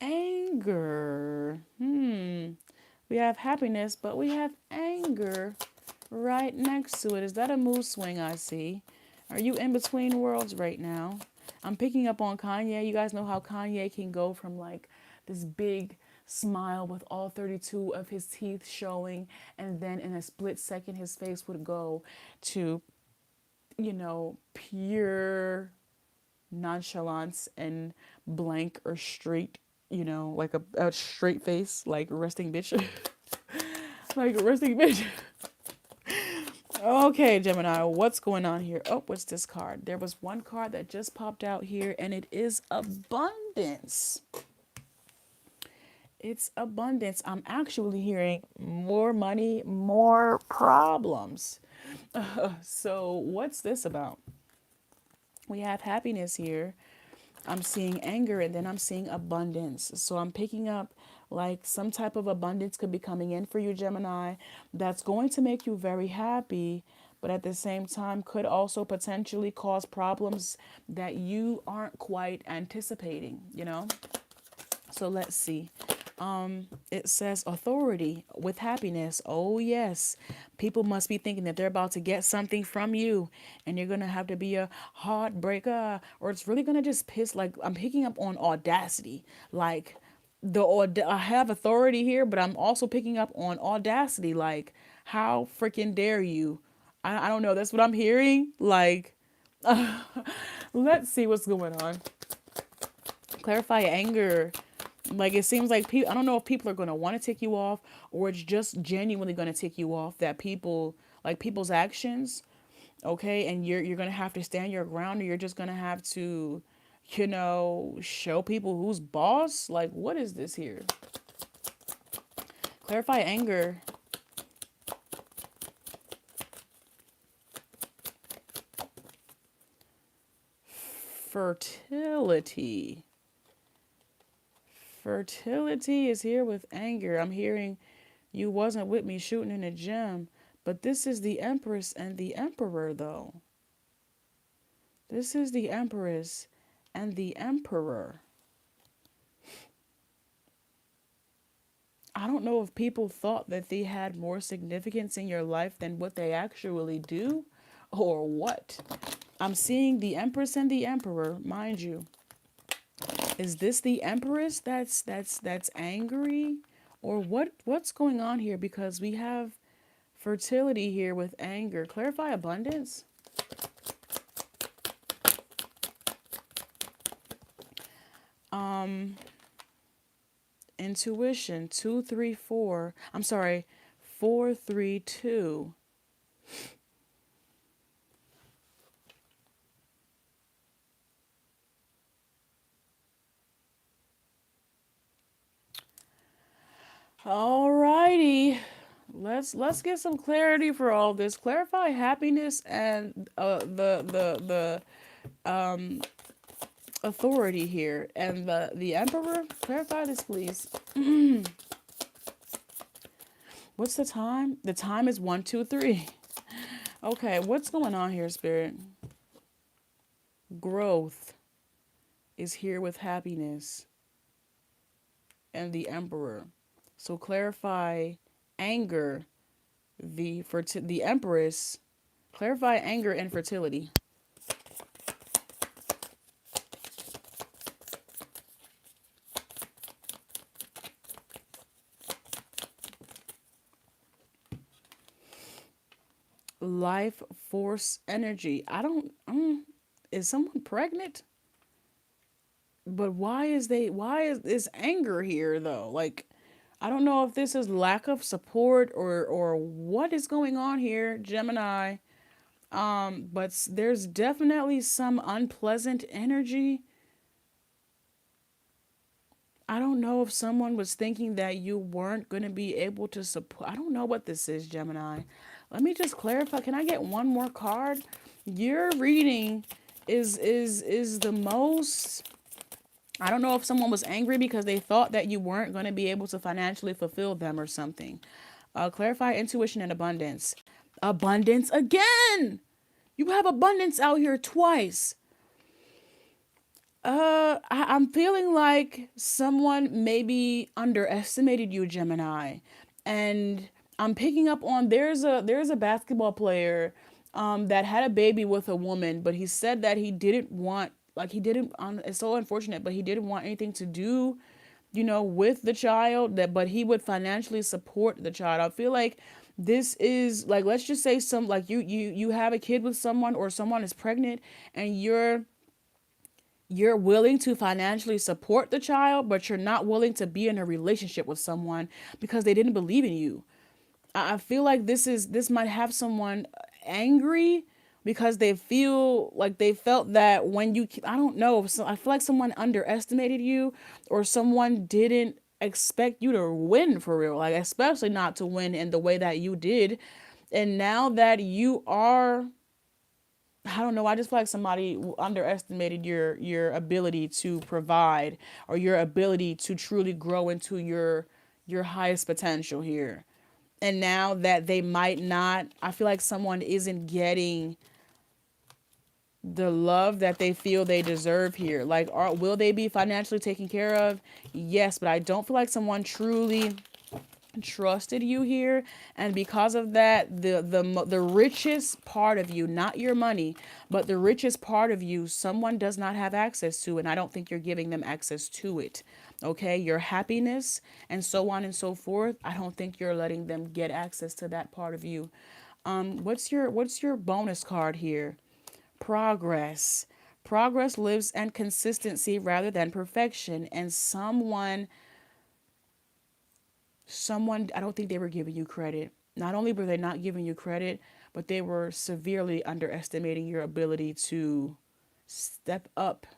Anger. We have happiness, but we have anger right next to it. Is that a mood swing I see? Are you in between worlds right now? I'm picking up on Kanye. You guys know how Kanye can go from like this big smile with all 32 of his teeth showing, and then in a split second his face would go to, you know, pure nonchalance and blank or straight, you know, like a straight face, like resting bitch. Like a resting bitch. Okay, Gemini, what's going on here? Oh, what's this card? There was one card that just popped out here, and it is abundance. It's abundance. I'm actually hearing more money, more problems. So what's this about? We have happiness here. I'm seeing anger, and then I'm seeing abundance. So I'm picking up like some type of abundance could be coming in for you, Gemini, that's going to make you very happy, but at the same time could also potentially cause problems that you aren't quite anticipating, you know? So let's see. It says authority with happiness. Oh, yes. People must be thinking that they're about to get something from you and you're going to have to be a heartbreaker, or it's really going to just piss. Like, I'm picking up on audacity. Like, I have authority here, but I'm also picking up on audacity. Like, how freaking dare you? I don't know. That's what I'm hearing. Like, let's see what's going on. Clarify anger. Like, it seems like people, I don't know if people are going to want to tick you off, or it's just genuinely going to tick you off that people, like people's actions, okay, and you're going to have to stand your ground, or you're just going to have to, you know, show people who's boss. Like, what is this here? Clarify anger. Fertility. Fertility is here with anger. I'm hearing you wasn't with me shooting in the gym, but this is the Empress and the Emperor, though. This is the Empress and the Emperor. I don't know if people thought that they had more significance in your life than what they actually do, or what. I'm seeing the Empress and the Emperor, mind you. Is this the Empress that's angry? Or what's going on here? Because we have fertility here with anger. Clarify abundance. Intuition 234. I'm sorry, 432. Alrighty, let's get some clarity for all this. Clarify happiness and the authority here, and the Emperor. Clarify this, please. What's the time? The time is 1:23. Okay, what's going on here, Spirit? Growth is here with happiness and the Emperor. So clarify anger, the Empress. Clarify anger and fertility. Life force energy. I don't. Is someone pregnant? But why is this anger here though? Like, I don't know if this is lack of support or what is going on here, Gemini. But there's definitely some unpleasant energy. I don't know if someone was thinking that you weren't going to be able to support. I don't know what this is, Gemini. Let me just clarify. Can I get one more card? Your reading is the most. I don't know if someone was angry because they thought that you weren't going to be able to financially fulfill them or something. Clarify intuition and abundance. Abundance again. You have abundance out here twice. I'm feeling like someone maybe underestimated you, Gemini, and I'm picking up on there's a basketball player, that had a baby with a woman, but he said that he didn't want like he didn't. It's so unfortunate, but he didn't want anything to do, with the child. That but he would financially support the child. I feel like this is like, let's just say some like you have a kid with someone, or someone is pregnant, and you're willing to financially support the child, but you're not willing to be in a relationship with someone because they didn't believe in you. I feel like this might have someone angry because they felt that when you, I don't know, so I feel like someone underestimated you, or someone didn't expect you to win for real, like especially not to win in the way that you did. And now that you are, I don't know. I just feel like somebody underestimated your ability to provide, or your ability to truly grow into your highest potential here. And now that they might not, I feel like someone isn't getting the love that they feel they deserve here. Like, will they be financially taken care of? Yes, but I don't feel like someone truly trusted you here, and because of that, the richest part of you, not your money, but the richest part of you, someone does not have access to, and I don't think you're giving them access to it. Okay, your happiness and so on and so forth, I don't think you're letting them get access to that part of you. What's your bonus card here? Progress. Progress lives in consistency rather than perfection, and someone, I don't think they were giving you credit. Not only were they not giving you credit, but they were severely underestimating your ability to step up.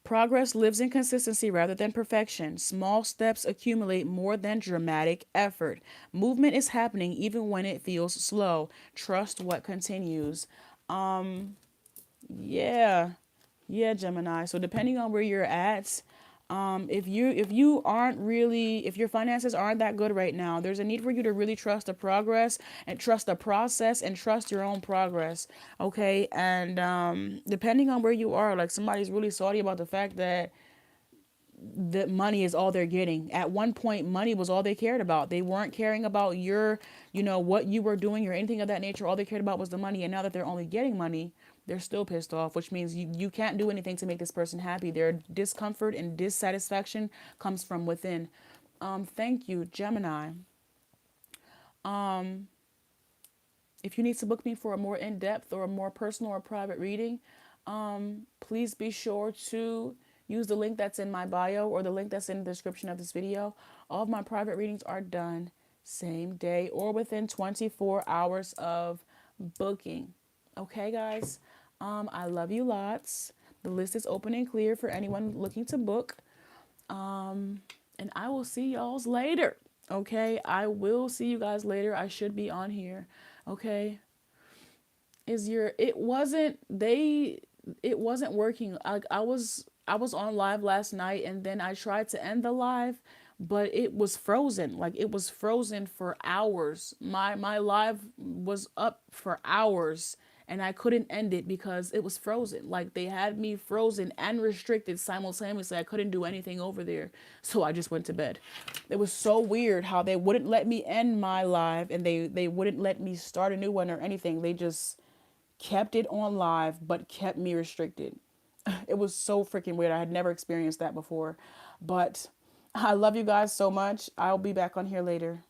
Progress lives in consistency rather than perfection. Small steps accumulate more than dramatic effort. Movement is happening even when it feels slow. Trust what continues. Yeah. Yeah, Gemini. So depending on where you're at, if you aren't really, if your finances aren't that good right now, there's a need for you to really trust the progress and trust the process and trust your own progress. Okay, and depending on where you are, like somebody's really salty about the fact that money is all they're getting. At one point, money was all they cared about. They weren't caring about what you were doing or anything of that nature. All they cared about was the money. And now that they're only getting money, they're still pissed off, which means you can't do anything to make this person happy. Their discomfort and dissatisfaction comes from within. Thank you, Gemini. If you need to book me for a more in-depth or a more personal or private reading, please be sure to use the link that's in my bio or the link that's in the description of this video. All of my private readings are done same day or within 24 hours of booking. Okay, guys? I love you lots. The list is open and clear for anyone looking to book. And I will see y'all's later. Okay, I will see you guys later. I should be on here. Okay. It wasn't working. I was on live last night, and then I tried to end the live, but it was frozen. Like it was frozen for hours. My live was up for hours and I couldn't end it because it was frozen. Like they had me frozen and restricted simultaneously. I couldn't do anything over there. So I just went to bed. It was so weird how they wouldn't let me end my live and they wouldn't let me start a new one or anything. They just kept it on live but kept me restricted. It was so freaking weird. I had never experienced that before. But I love you guys so much. I'll be back on here later.